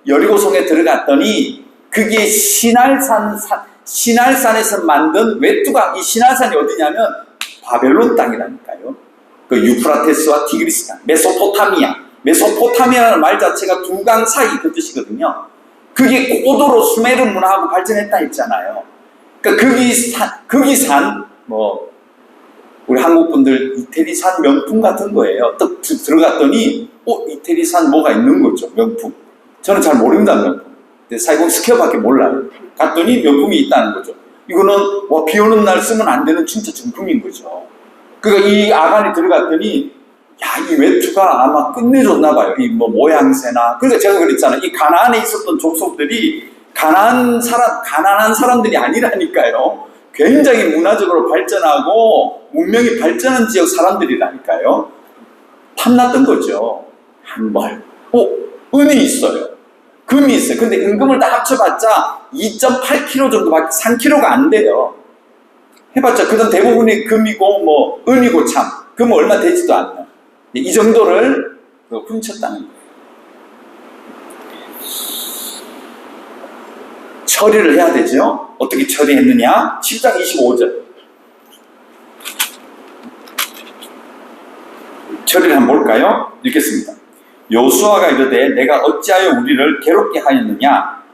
여리고성에 들어갔더니 그게 시날산에서 만든 외투가, 이 시날산이 어디냐면 바벨론 땅이라니까요. 그 유프라테스와 티그리스 땅, 메소포타미아라는 말 자체가 두 강 사이 그 뜻이거든요. 그게 고도로 수메르 문화하고 발전했다 했잖아요. 그러니까 거기산 우리 한국 분들 이태리산 명품 같은 거예요. 또 들어갔더니 이태리산 뭐가 있는 거죠, 명품. 저는 잘 모릅니다, 명품. 사이공 스퀘어밖에 몰라요. 갔더니 명품이 있다는 거죠. 이거는 비 오는 날 쓰면 안 되는 진짜 정품인 거죠. 그러니까 이 아간이 들어갔더니 이 외투가 아마 끝내줬나 봐요. 이 모양새나. 그러니까 제가 그랬잖아요. 이 가나안에 있었던 족속들이 가난한 사람들이 아니라니까요. 굉장히 문화적으로 발전하고 문명이 발전한 지역 사람들이라니까요. 탐났던 거죠. 한 벌. 은이 있어요. 금이 있어요. 근데 은금을 다 합쳐봤자 2.8kg 정도밖에, 3kg가 안 돼요. 해봤자 그건 대부분이 금이고 은이고 참. 금은 얼마 되지도 않아요. 이 정도를 훔쳤다는 거예요. 처리를 해야 되죠. 어떻게 처리했느냐? 7장 25절. 처리를 한번 볼까요? 읽겠습니다. 여호수아가 이르되 내가 어찌하여 우리를 괴롭게 하였느냐?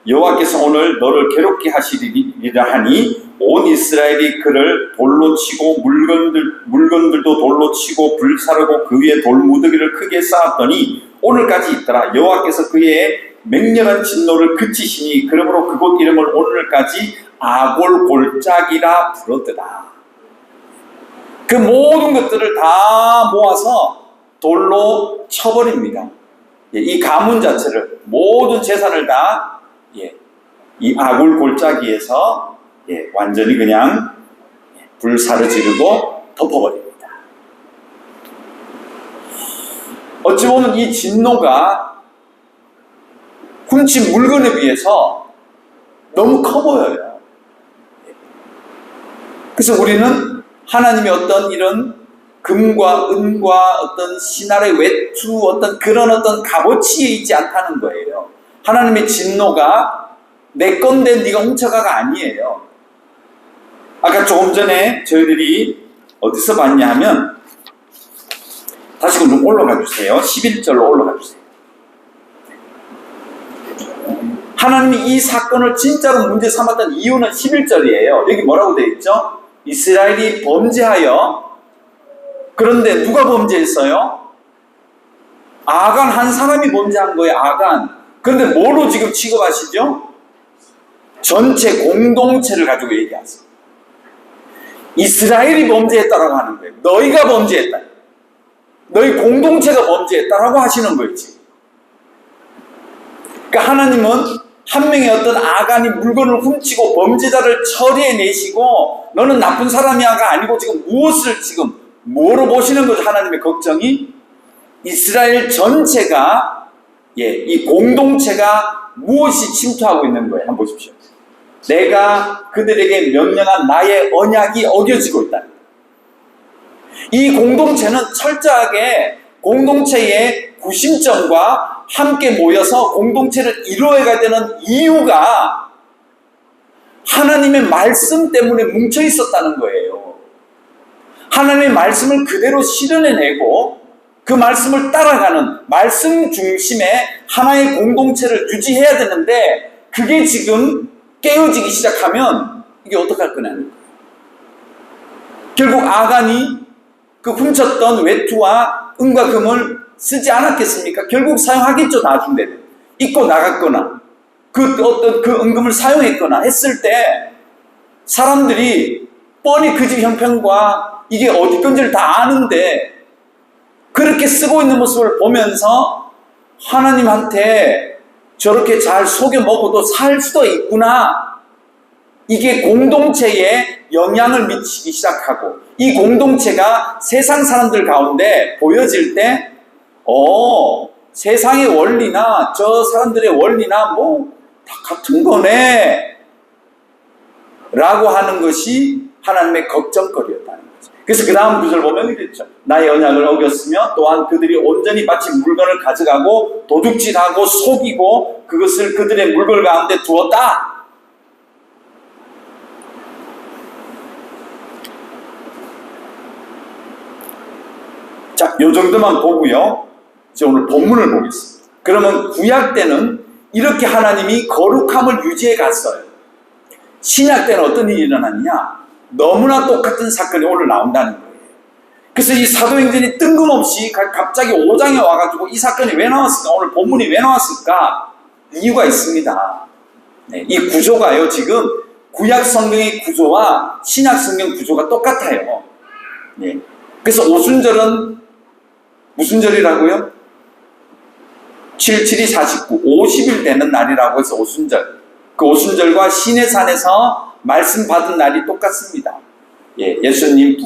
여호와께서 오늘 너를 괴롭게 하시리라 하니 온 이스라엘이 그를 돌로 치고 물건들도 돌로 치고 불사르고 그 위에 돌무더기를 크게 쌓았더니 오늘까지 있더라. 여호와께서 그의 맹렬한 진노를 그치시니 그러므로 그곳 이름을 오늘까지 아골골짜기라 부르더라. 그 모든 것들을 다 모아서 돌로 쳐버립니다. 이 가문 자체를, 모든 재산을 다 이 아골골짜기에서 완전히 그냥 불사를 지르고 덮어버립니다. 어찌 보면 이 진노가 훔친 물건에 비해서 너무 커 보여요. 그래서 우리는 하나님의 어떤 이런 금과 은과 어떤 신할의 외투, 어떤 그런 어떤 값어치에 있지 않다는 거예요. 하나님의 진노가 내 건데 네가 훔쳐가가 아니에요. 아까 조금 전에 저희들이 어디서 봤냐 하면 다시 좀 올라가 주세요. 11절로 올라가 주세요. 하나님이 이 사건을 진짜로 문제 삼았던 이유는 11절이에요. 여기 뭐라고 되어 있죠? 이스라엘이 범죄하여, 그런데 누가 범죄했어요? 아간 한 사람이 범죄한 거예요. 아간. 그런데 뭐로 지금 취급하시죠? 전체 공동체를 가지고 얘기하세요. 이스라엘이 범죄했다라고 하는 거예요. 너희가 범죄했다. 너희 공동체가 범죄했다라고 하시는 거지. 그러니까 하나님은 한 명의 어떤 아간이 물건을 훔치고 범죄자를 처리해내시고 너는 나쁜 사람이야가 아니고 지금 무엇을 지금 뭐로 보시는 거죠? 하나님의 걱정이 이스라엘 전체가 이 공동체가 무엇이 침투하고 있는 거예요? 한번 보십시오. 내가 그들에게 명령한 나의 언약이 어겨지고 있다. 이 공동체는 철저하게 공동체의 구심점과 함께 모여서 공동체를 이루어가야 되는 이유가 하나님의 말씀 때문에 뭉쳐 있었다는 거예요. 하나님의 말씀을 그대로 실현해내고 그 말씀을 따라가는 말씀 중심의 하나의 공동체를 유지해야 되는데 그게 지금 깨어지기 시작하면 이게 어떡할 거냐는 거예요. 결국 아간이 그 훔쳤던 외투와 은과 금을 쓰지 않았겠습니까? 결국 사용하겠죠. 나중에 잊고 나갔거나 그 어떤 그 은금을 사용했거나 했을 때 사람들이 뻔히 그 집 형편과 이게 어디 건지를 다 아는데 그렇게 쓰고 있는 모습을 보면서 하나님한테 저렇게 잘 속여 먹어도 살 수도 있구나. 이게 공동체에 영향을 미치기 시작하고 이 공동체가 세상 사람들 가운데 보여질 때 세상의 원리나 저 사람들의 원리나 뭐 다 같은 거네 라고 하는 것이 하나님의 걱정거리였다는 거죠. 그래서 그 다음 구절 보면 이랬죠. 나의 언약을 어겼으며 또한 그들이 온전히 마치 물건을 가져가고 도둑질하고 속이고 그것을 그들의 물건 가운데 두었다. 자, 요 정도만 보고요. 이제 오늘 본문을 보겠습니다. 그러면 구약 때는 이렇게 하나님이 거룩함을 유지해 갔어요. 신약 때는 어떤 일이 일어났냐? 너무나 똑같은 사건이 오늘 나온다는 거예요. 그래서 이 사도행전이 뜬금없이 갑자기 5장에 와가지고 이 사건이 왜 나왔을까? 오늘 본문이 왜 나왔을까? 이유가 있습니다. 이 구조가요, 지금 구약 성경의 구조와 신약 성경 구조가 똑같아요. 그래서 오순절은 무슨 절이라고요? 7, 7이 49, 50일 되는 날이라고 해서 오순절. 그 오순절과 시내산에서 말씀 받은 날이 똑같습니다. 예수님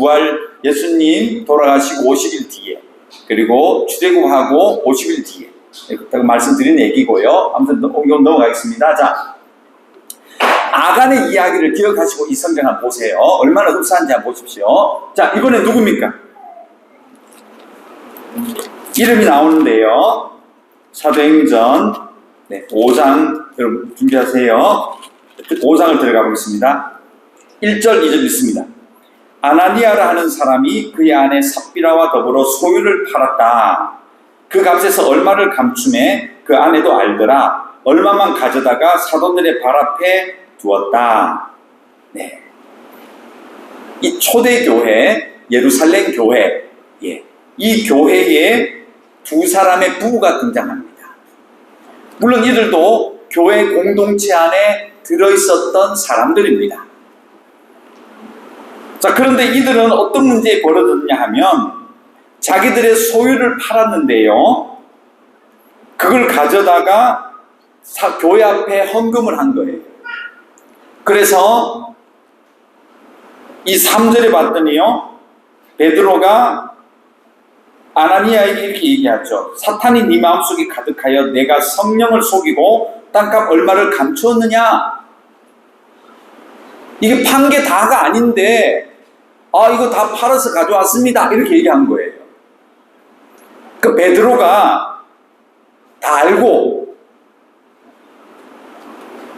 돌아가시고 50일 뒤에, 그리고 출애굽하고 50일 뒤에. 그렇다고 말씀드린 얘기고요. 아무튼 이건 넘어가겠습니다. 자, 아간의 이야기를 기억하시고 이 성경 한번 보세요. 얼마나 흡사한지 한번 보십시오. 자, 이번엔 누굽니까? 이름이 나오는데요. 사도행전 5장, 여러분 준비하세요. 5장을 들어가 보겠습니다. 1절, 2절 있습니다. 아나니아라 하는 사람이 그의 아내 삽비라와 더불어 소유를 팔았다. 그 값에서 얼마를 감춤해 그 아내도 알더라. 얼마만 가져다가 사도들의 발 앞에 두었다. 네. 이 초대교회, 예루살렘 교회, 이 교회에 두 사람의 부부가 등장합니다. 물론 이들도 교회 공동체 안에 들어있었던 사람들입니다. 자, 그런데 이들은 어떤 문제에 벌어졌냐 하면 자기들의 소유를 팔았는데요, 그걸 가져다가 교회 앞에 헌금을 한 거예요. 그래서 이 3절에 봤더니요, 베드로가 아나니아에게 이렇게 얘기하죠. 사탄이 네 마음속에 가득하여 내가 성령을 속이고 땅값 얼마를 감추었느냐? 이게 판 게 다가 아닌데, 이거 다 팔아서 가져왔습니다, 이렇게 얘기한 거예요. 그 베드로가 다 알고,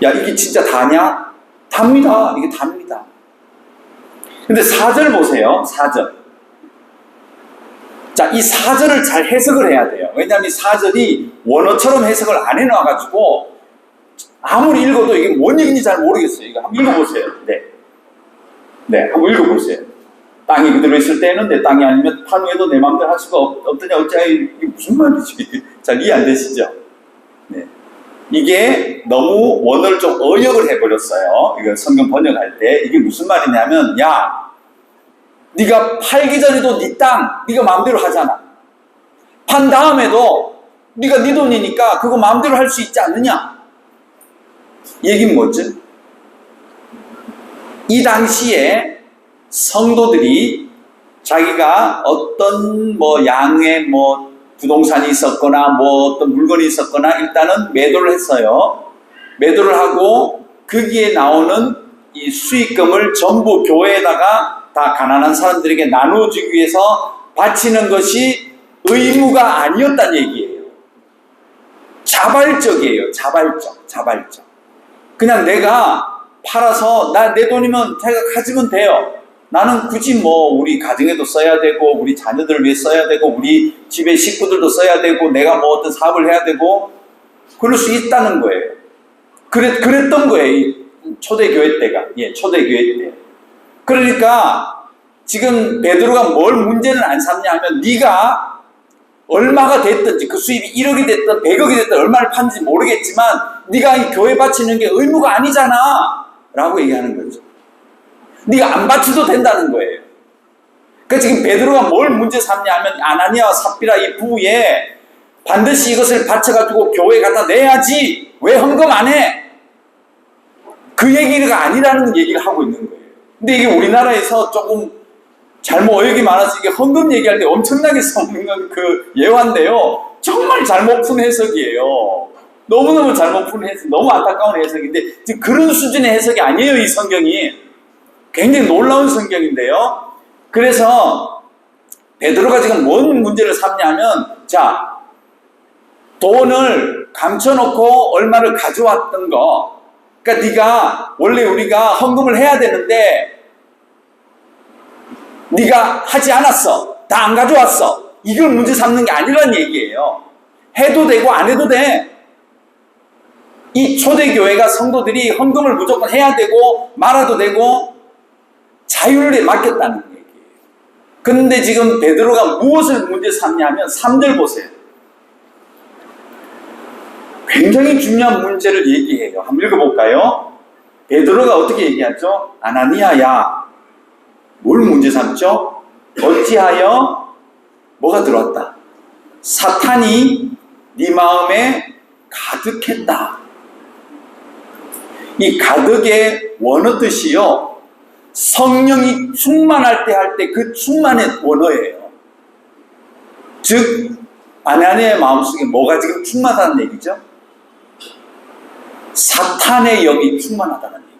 야, 이게 진짜 다냐? 답니다. 이게 답니다. 근데 4절 보세요. 4절. 자, 이 4절을 잘 해석을 해야 돼요. 왜냐하면 이 4절이 원어처럼 해석을 안 해놔가지고 아무리 읽어도 이게 뭔 얘기인지 잘 모르겠어요. 이거 한번 읽어보세요. 네, 한번 읽어보세요. 땅이 그대로 있을 때는 내 땅이 아니면 판 후에도 내 마음대로 할 수가 없더냐 어찌하여. 이게 무슨 말이지? 잘 이해 안 되시죠? 네. 이게 너무 원어를 좀 어역을 해버렸어요. 이거 성경 번역할 때. 이게 무슨 말이냐면, 야, 네가 팔기 전에도 네 땅, 네가 마음대로 하잖아. 판 다음에도 네가 네 돈이니까 그거 마음대로 할 수 있지 않느냐? 이 얘기는 뭐지? 이 당시에 성도들이 자기가 어떤 양의 부동산이 있었거나 어떤 물건이 있었거나 일단은 매도를 했어요. 매도를 하고 거기에 나오는 이 수익금을 전부 교회에다가 다 가난한 사람들에게 나눠주기 위해서 바치는 것이 의무가 아니었다는 얘기예요. 자발적이에요. 자발적. 그냥 내가 팔아서 내 돈이면 자기가 가지면 돼요. 나는 굳이 우리 가정에도 써야 되고, 우리 자녀들을 위해 써야 되고, 우리 집의 식구들도 써야 되고, 내가 어떤 사업을 해야 되고, 그럴 수 있다는 거예요. 그랬던 거예요. 초대교회 때가. 초대교회 때. 그러니까, 지금 베드로가 뭘 문제는 안 삼냐 하면, 네가 얼마가 됐든지, 그 수입이 1억이 됐든 100억이 됐든 얼마를 판지 모르겠지만, 네가 이 교회 바치는 게 의무가 아니잖아. 라고 얘기하는 거죠. 네가 안 바쳐도 된다는 거예요. 그러니까 지금 베드로가 뭘 문제 삼냐 하면 아나니아와 삽비라 이 부부에 반드시 이것을 바쳐가지고 교회에 갖다 내야지, 왜 헌금 안 해? 그 얘기가 아니라는 얘기를 하고 있는 거예요. 근데 이게 우리나라에서 조금 잘못 어역이 많아서 이게 헌금 얘기할 때 엄청나게 써먹는 그 예화인데요, 정말 잘못 푼 해석이에요. 너무너무 잘못 푼 해석, 너무 안타까운 해석인데 지금 그런 수준의 해석이 아니에요. 이 성경이 굉장히 놀라운 성경인데요. 그래서 베드로가 지금 뭔 문제를 삼냐면, 자, 돈을 감춰놓고 얼마를 가져왔던 거, 그러니까 네가 원래 우리가 헌금을 해야 되는데 네가 하지 않았어, 다 안 가져왔어, 이걸 문제 삼는 게 아니라는 얘기예요. 해도 되고 안 해도 돼. 이 초대교회가 성도들이 헌금을 무조건 해야 되고 말아도 되고 자율에 맡겼다는 얘기예요. 그런데 지금 베드로가 무엇을 문제 삼냐면 3절 보세요. 굉장히 중요한 문제를 얘기해요. 한번 읽어볼까요? 베드로가 어떻게 얘기하죠? 아나니아야, 뭘 문제 삼죠? 어찌하여 뭐가 들어왔다? 사탄이 네 마음에 가득했다. 이 가득의 원어 뜻이요, 성령이 충만할 때 할 때 그 충만의 원어예요. 즉 아나니아의 마음속에 뭐가 지금 충만하다는 얘기죠? 사탄의 영이 충만하다는 얘기예요.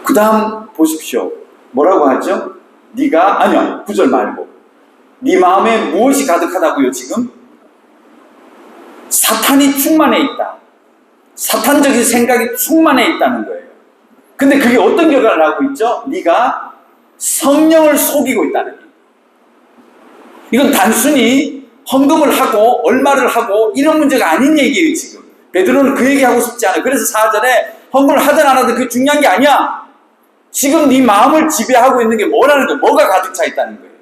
그 다음 보십시오. 뭐라고 하죠? 네가, 아니요, 9절 말고 네 마음에 무엇이 가득하다고요? 지금 사탄이 충만해 있다. 사탄적인 생각이 충만해 있다는 거예요. 근데 그게 어떤 결과를 하고 있죠? 네가 성령을 속이고 있다는 얘기예요. 이건 단순히 헌금을 하고 얼마를 하고 이런 문제가 아닌 얘기예요. 지금 베드로는 그 얘기하고 싶지 않아요. 그래서 4절에 헌금을 하든 안 하든 그게 중요한 게 아니야. 지금 네 마음을 지배하고 있는 게 뭐라는 거예요. 뭐가 가득 차 있다는 거예요.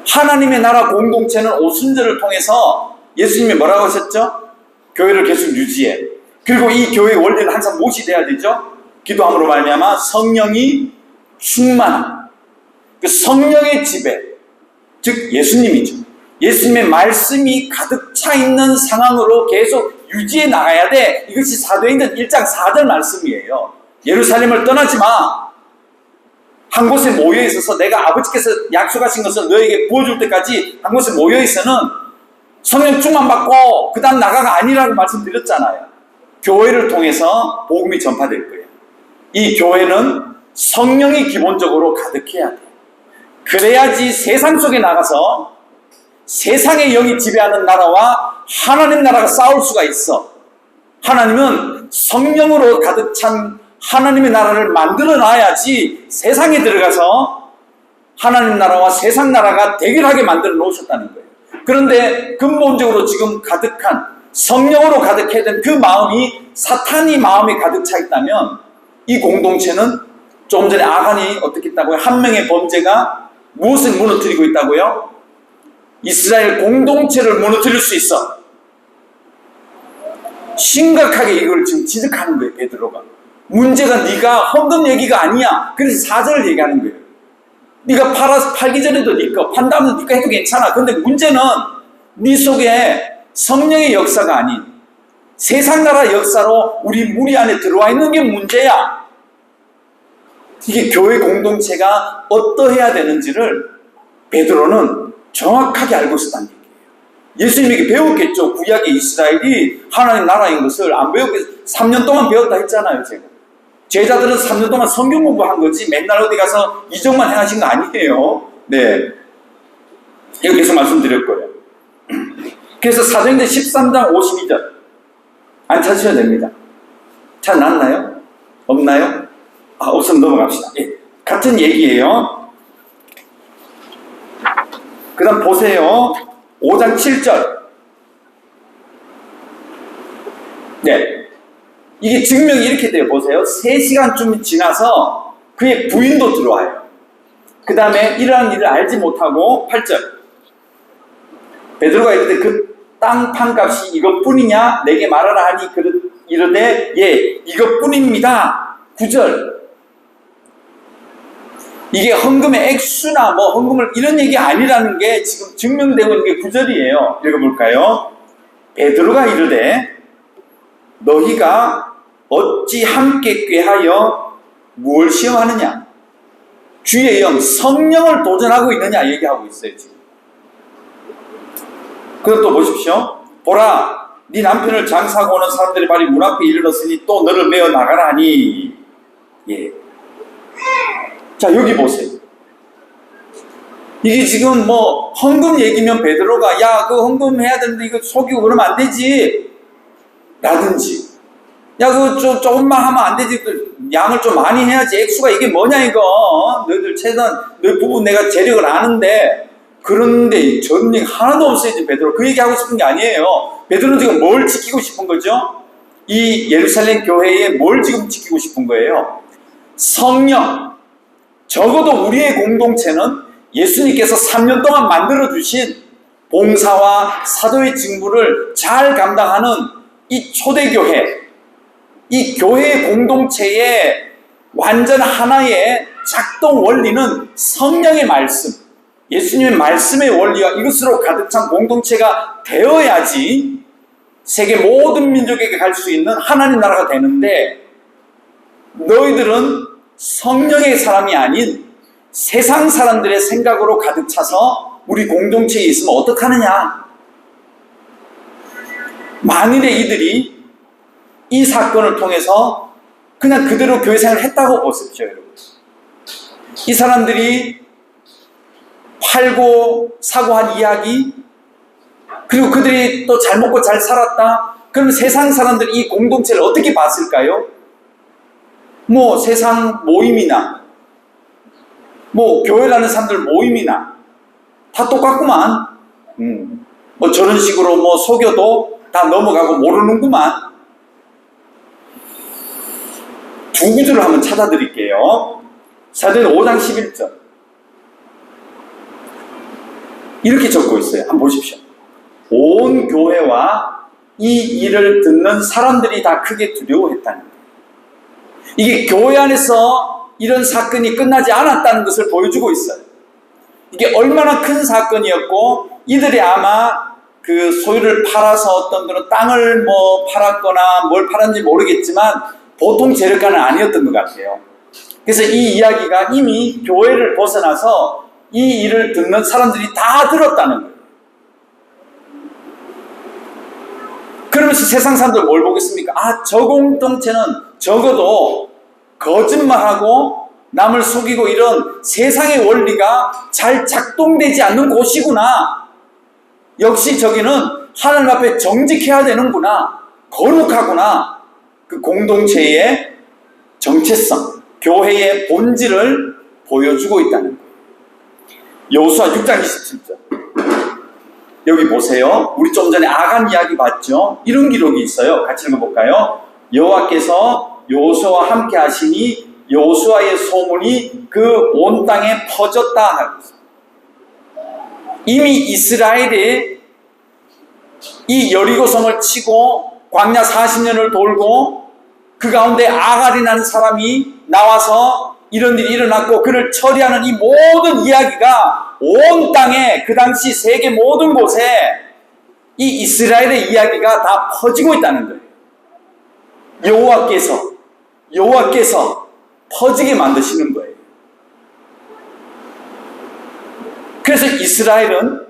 하나님의 나라 공동체는 오순절을 통해서 예수님이 뭐라고 하셨죠? 교회를 계속 유지해. 그리고 이 교회의 원리는 항상 무엇이 돼야 되죠? 기도함으로 말미암아 성령이 충만함. 그 성령의 지배, 즉 예수님이죠. 예수님의 말씀이 가득 차 있는 상황으로 계속 유지해 나가야 돼. 이것이 사도행전 1장 4절 말씀이에요. 예루살렘을 떠나지 마. 한 곳에 모여 있어서 내가 아버지께서 약속하신 것을 너에게 부어줄 때까지 한 곳에 모여 있어는 성령 충만 받고 그 다음 나가가 아니라고 말씀드렸잖아요. 교회를 통해서 복음이 전파될 거예요. 이 교회는 성령이 기본적으로 가득해야 돼. 그래야지 세상 속에 나가서 세상의 영이 지배하는 나라와 하나님 나라가 싸울 수가 있어. 하나님은 성령으로 가득 찬 하나님의 나라를 만들어 놔야지 세상에 들어가서 하나님 나라와 세상 나라가 대결하게 만들어 놓으셨다는 거예요. 그런데 근본적으로 지금 가득한 성령으로 가득해야 된 그 마음이 사탄이 마음에 가득 차 있다면 이 공동체는 조금 전에 아간이 어떻게 했다고요? 한 명의 범죄가 무엇을 무너뜨리고 있다고요? 이스라엘 공동체를 무너뜨릴 수 있어. 심각하게 이걸 지금 지적하는 거예요. 베드로가. 문제가 네가 헌금 얘기가 아니야. 그래서 4절을 얘기하는 거예요. 네가 팔기 전에도 네 거, 판 다음에 네 거 해도 괜찮아. 근데 문제는 네 속에 성령의 역사가 아닌 세상 나라 역사로 우리 무리 안에 들어와 있는 게 문제야. 이게 교회 공동체가 어떠해야 되는지를 베드로는 정확하게 알고 있었다는 얘기예요. 예수님에게 배웠겠죠. 구약의 이스라엘이 하나님 나라인 것을 안 배웠겠어요. 3년 동안 배웠다 했잖아요. 제자들은 3년 동안 성경 공부한 거지 맨날 어디 가서 이적만 행하신 거 아니에요. 네, 이거 계속 말씀드릴 거예요. 그래서 사도행전 13장 52절 안 찾으셔도 됩니다. 찾아놨나요? 없나요? 없으면 넘어갑시다. 예, 같은 얘기예요. 그 다음 보세요. 5장 7절. 네. 이게 증명이 이렇게 돼요. 보세요. 3시간쯤 지나서 그의 부인도 들어와요. 그 다음에 이러한 일을 알지 못하고 8절. 베드로가 이르되 그 땅 판값이 이것뿐이냐? 내게 말하라 하니 이르되 예, 이것뿐입니다. 9절. 이게 헌금의 액수나 뭐 헌금을 이런 얘기 아니라는 게 지금 증명되고 있는 게 9절이에요. 읽어볼까요? 베드로가 이르되 너희가 어찌 함께 꾀하여 무엇을 시험하느냐? 주의 영 성령을 도전하고 있느냐 얘기하고 있어요. 지금. 그럼 또 보십시오. 보라, 네 남편을 장사하고 오는 사람들이 말이 문 앞에 이르렀으니 또 너를 메어 나가라 하니. 예. 자, 여기 보세요. 이게 지금 뭐 헌금 얘기면 베드로가 야, 그 헌금 해야 되는데 이거 속이고 그러면 안 되지 라든지, 야, 그거 조금만 하면 안 되지, 양을 좀 많이 해야지, 액수가 이게 뭐냐 이거, 너희들 최소한 너희 부부 내가 재력을 아는데, 그런데 전쟁 하나도 없어요. 지금 베드로 그 얘기하고 싶은 게 아니에요. 베드로는 지금 뭘 지키고 싶은 거죠? 이 예루살렘 교회에 뭘 지금 지키고 싶은 거예요? 성령. 적어도 우리의 공동체는 예수님께서 3년 동안 만들어주신 봉사와 사도의 직무를 잘 감당하는 이 초대교회, 이 교회 공동체의 완전 하나의 작동 원리는 성령의 말씀, 예수님의 말씀의 원리와 이것으로 가득 찬 공동체가 되어야지 세계 모든 민족에게 갈 수 있는 하나님 나라가 되는데, 너희들은 성령의 사람이 아닌 세상 사람들의 생각으로 가득 차서 우리 공동체에 있으면 어떡하느냐? 만일에 이들이 이 사건을 통해서 그냥 그대로 교회 생활을 했다고 보십시오, 여러분. 이 사람들이 팔고 사고 한 이야기, 그리고 그들이 또 잘 먹고 잘 살았다. 그러면 세상 사람들이 이 공동체를 어떻게 봤을까요? 뭐 세상 모임이나 뭐 교회라는 사람들 모임이나 다 똑같구만. 뭐 저런 식으로 뭐 속여도 다 넘어가고 모르는구만. 두 구절을 한번 찾아드릴게요. 사도행전 5장 11절. 이렇게 적고 있어요. 한번 보십시오. 온 교회와 이 일을 듣는 사람들이 다 크게 두려워했다는 거예요. 이게 교회 안에서 이런 사건이 끝나지 않았다는 것을 보여주고 있어요. 이게 얼마나 큰 사건이었고, 이들이 아마 그 소유를 팔아서 어떤 그런 땅을 뭐 팔았거나 뭘 팔았는지 모르겠지만 보통 재력가는 아니었던 것 같아요. 그래서 이 이야기가 이미 교회를 벗어나서 이 일을 듣는 사람들이 다 들었다는 거예요. 그러면서 세상 사람들 뭘 보겠습니까? 아, 저 공동체는 적어도 거짓말하고 남을 속이고 이런 세상의 원리가 잘 작동되지 않는 곳이구나. 역시 저기는 하나님 앞에 정직해야 되는구나. 거룩하구나. 그 공동체의 정체성, 교회의 본질을 보여주고 있다는 거예요. 여호수아 6장 27절. 여기 보세요. 우리 좀 전에 아간 이야기 봤죠? 이런 기록이 있어요. 같이 읽어볼까요? 여호와께서 여호수아와 함께 하시니 여호수아의 소문이 그 온 땅에 퍼졌다 하고 있습니다. 이미 이스라엘이 이 여리고성을 치고 광야 40년을 돌고 그 가운데 아갈이라는 사람이 나와서 이런 일이 일어났고 그를 처리하는 이 모든 이야기가 온 땅에 그 당시 세계 모든 곳에 이 이스라엘의 이야기가 다 퍼지고 있다는 거예요. 여호와께서 퍼지게 만드시는 거예요. 그래서 이스라엘은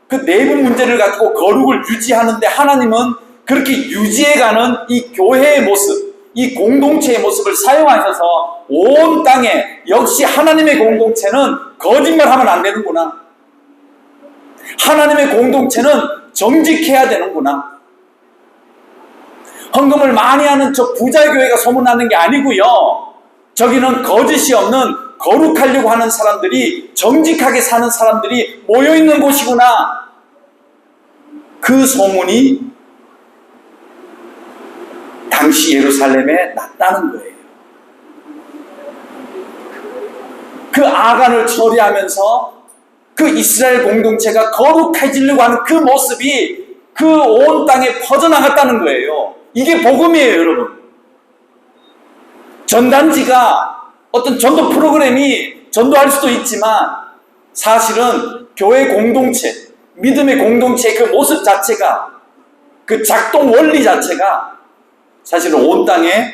그 내부 문제를 가지고 거룩을 유지하는데 하나님은 그렇게 유지해가는 이 교회의 모습, 이 공동체의 모습을 사용하셔서 온 땅에 역시 하나님의 공동체는 거짓말하면 안 되는구나. 하나님의 공동체는 정직해야 되는구나. 헌금을 많이 하는 저 부자교회가 소문나는 게 아니고요. 저기는 거짓이 없는 거룩하려고 하는 사람들이, 정직하게 사는 사람들이 모여있는 곳이구나. 그 소문이 당시 예루살렘에 났다는 거예요. 그 아간을 처리하면서 그 이스라엘 공동체가 거룩해지려고 하는 그 모습이 그 온 땅에 퍼져나갔다는 거예요. 이게 복음이에요, 여러분. 전단지가 어떤 전도 프로그램이 전도할 수도 있지만 사실은 교회 공동체, 믿음의 공동체의 그 모습 자체가, 그 작동 원리 자체가 사실은 온 땅에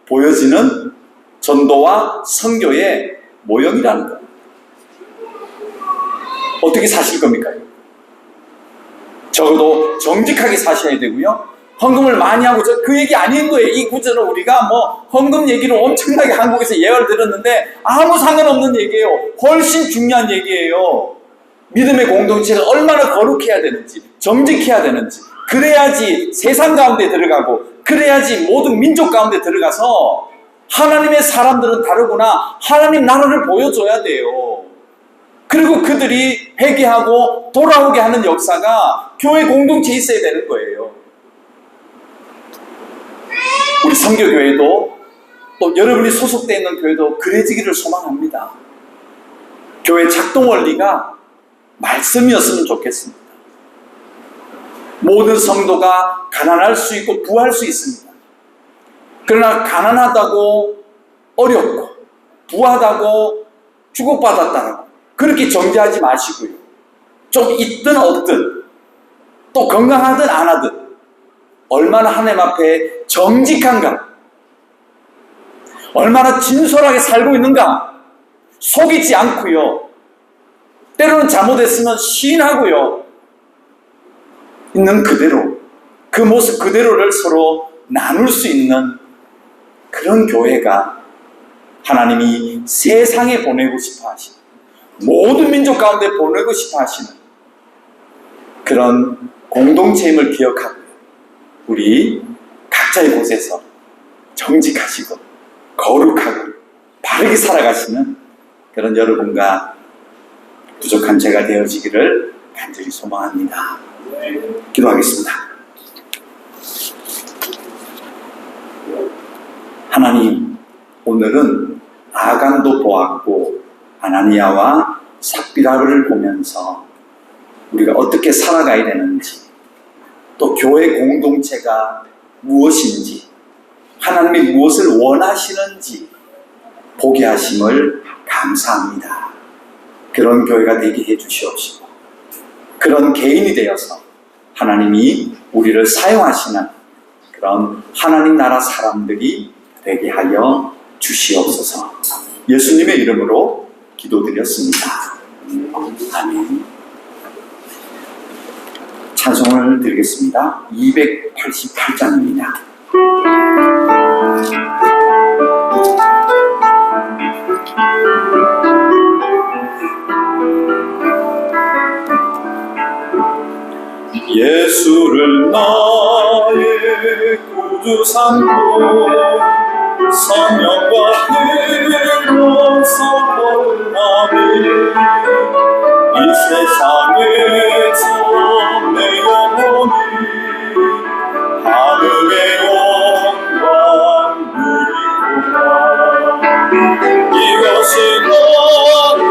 보여지는 전도와 선교의 모형이라는 거예요. 어떻게 사실 겁니까? 적어도 정직하게 사셔야 되고요. 헌금을 많이 하고 그 얘기 아닌 거예요. 이 구절은 우리가 뭐 헌금 얘기를 엄청나게 한국에서 예언을 들었는데 아무 상관없는 얘기예요. 훨씬 중요한 얘기예요. 믿음의 공동체가 얼마나 거룩해야 되는지, 정직해야 되는지, 그래야지 세상 가운데 들어가고, 그래야지 모든 민족 가운데 들어가서 하나님의 사람들은 다르구나, 하나님 나라를 보여줘야 돼요. 그리고 그들이 회개하고 돌아오게 하는 역사가 교회 공동체에 있어야 되는 거예요. 우리 선교교회도 또 여러분이 소속되어 있는 교회도 그래지기를 소망합니다. 교회 작동 원리가 말씀이었으면 좋겠습니다. 모든 성도가 가난할 수 있고 부할 수 있습니다. 그러나 가난하다고 어렵고 부하다고 주고받았다는 거 그렇게 정죄하지 마시고요. 좀 있든 없든 또 건강하든 안 하든 얼마나 하나님 앞에 정직한가, 얼마나 진솔하게 살고 있는가, 속이지 않고요. 때로는 잘못했으면 시인하고요. 있는 그대로, 그 모습 그대로를 서로 나눌 수 있는 그런 교회가 하나님이 세상에 보내고 싶어 하시는, 모든 민족 가운데 보내고 싶어 하시는 그런 공동체임을 기억하고 우리 각자의 곳에서 정직하시고 거룩하고 바르게 살아가시는 그런 여러분과 부족한 제가 되어지기를 간절히 소망합니다. 기도하겠습니다. 하나님, 오늘은 아간도 보았고 아나니아와 삽비라를 보면서 우리가 어떻게 살아가야 되는지, 또 교회 공동체가 무엇인지, 하나님이 무엇을 원하시는지 보게 하심을 감사합니다. 그런 교회가 되게 해주시옵시고, 그런 개인이 되어서 하나님이 우리를 사용하시는 그런 하나님 나라 사람들이 되게 하여 주시옵소서. 예수님의 이름으로 기도드렸습니다. 아멘. 찬송을 드리겠습니다. 288장입니다. 예수를 나의 구주 삼고 성령과 힘으로서 걸음하니 이 세상에서 내 영혼이 하늘의 영광 누리도다. 이것이 나의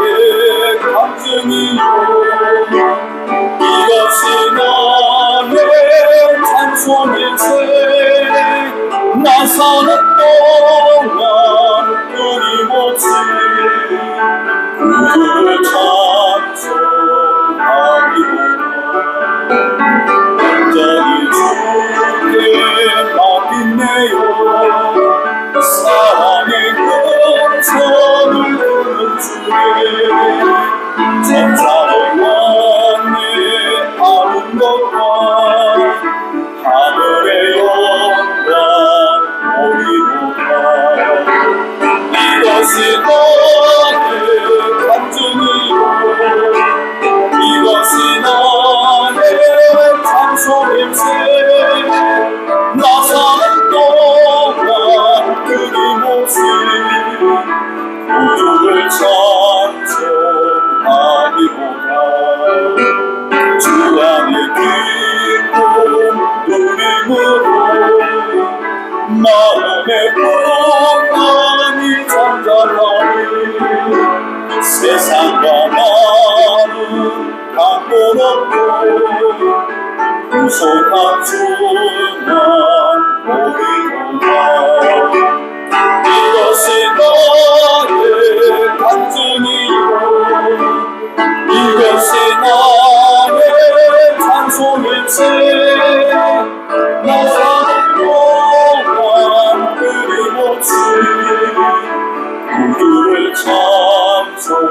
간증이요, 이것이 나의 찬송일세. 나 사는 동안 끊임없이 구주를 찬송하리로다. 온전히 주께 맡긴네요. 사랑의 근성을 두는 주에 천사를 만내 아는 것과 하늘의 영광 오리로다. 이것이 나의 간증이요, 이것이 나의 찬송일세. 나 사는 동안 끊임없이 구주를 찬송하리로다. 주 안에 기쁨 누림으로 마음의 평안이 잠잠하니 세상과 나는 강건 없고 구속한 주만 보이로다. 이것이 나의 간증이요, 이것이 나의 찬송일세. 나 사는 동안 끊임없이 구주를 찬송하리로다.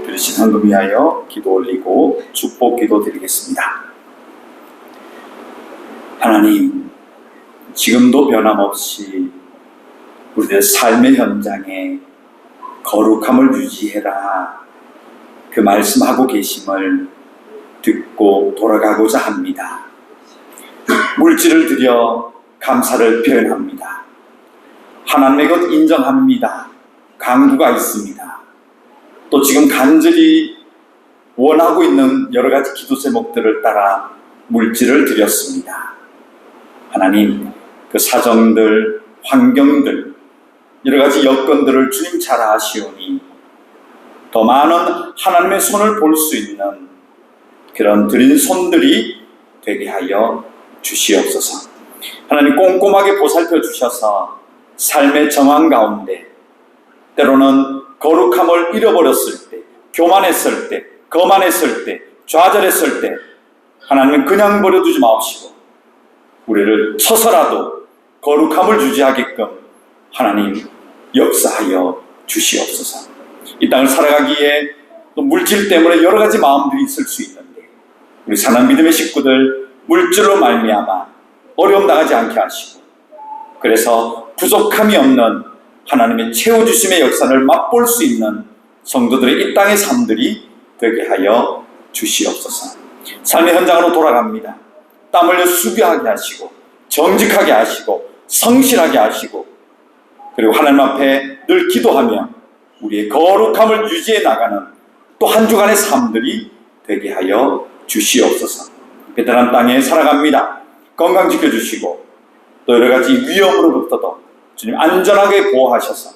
들으신 헌금 위하여 기도 올리고 축복 기도 드리겠습니다. 하나님, 지금도 변함없이 우리의 삶의 현장에 거룩함을 유지해라, 그 말씀하고 계심을 듣고 돌아가고자 합니다. 물질을 드려 감사를 표현합니다. 하나님의 것 인정합니다. 강구가 있습니다. 또 지금 간절히 원하고 있는 여러 가지 기도 제목들을 따라 물질을 드렸습니다. 하나님, 그 사정들, 환경들, 여러 가지 여건들을 주님 잘 아시오니 더 많은 하나님의 손을 볼 수 있는 그런 드린 손들이 되게 하여 주시옵소서. 하나님, 꼼꼼하게 보살펴 주셔서 삶의 정황 가운데 때로는 거룩함을 잃어버렸을 때, 교만했을 때, 거만했을 때, 좌절했을 때 하나님은 그냥 버려두지 마옵시고 우리를 쳐서라도 거룩함을 유지하게끔 하나님 역사하여 주시옵소서. 이 땅을 살아가기에 또 물질 때문에 여러 가지 마음들이 있을 수 있는데 우리 사랑 믿음의 식구들 물질로 말미암아 어려움 당하지 않게 하시고, 그래서 부족함이 없는 하나님의 채워주심의 역사를 맛볼 수 있는 성도들의 이 땅의 삶들이 되게 하여 주시옵소서. 삶의 현장으로 돌아갑니다. 땀 흘려 수비하게 하시고 정직하게 하시고 성실하게 하시고 그리고 하나님 앞에 늘 기도하며 우리의 거룩함을 유지해 나가는 또 한 주간의 삶들이 되게 하여 주시옵소서. 베테랑 땅에 살아갑니다. 건강 지켜주시고 또 여러 가지 위험으로부터도 주님 안전하게 보호하셔서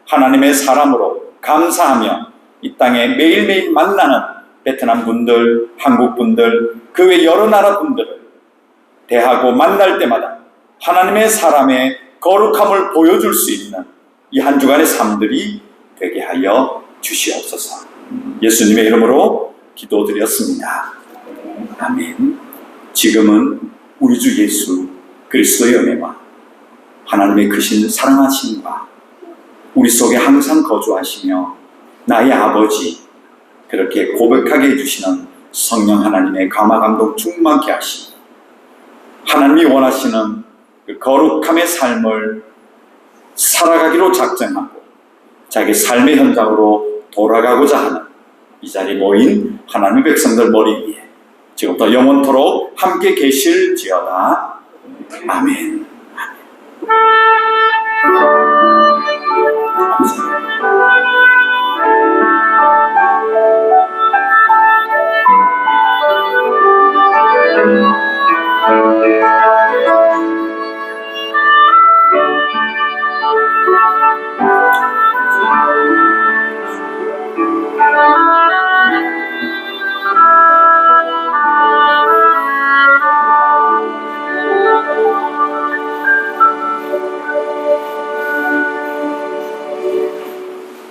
하나님의 사람으로 감사하며 이 땅에 매일매일 만나는 베트남 분들, 한국 분들, 그 외 여러 나라 분들을 대하고 만날 때마다 하나님의 사람의 거룩함을 보여줄 수 있는 이 한 주간의 삶들이 되게 하여 주시옵소서. 예수님의 이름으로 기도드렸습니다. 아멘. 지금은 우리 주 예수 그리스도의 은혜와 하나님의 크신 사랑하심과 우리 속에 항상 거주하시며 나의 아버지 그렇게 고백하게 해주시는 성령 하나님의 감화 감동 충만케 하시고 하나님이 원하시는 그 거룩함의 삶을 살아가기로 작정하고 자기 삶의 현장으로 돌아가고자 하는 이 자리에 모인 하나님의 백성들 머리 위에 지금부터 영원토록 함께 계실지어다. 아멘.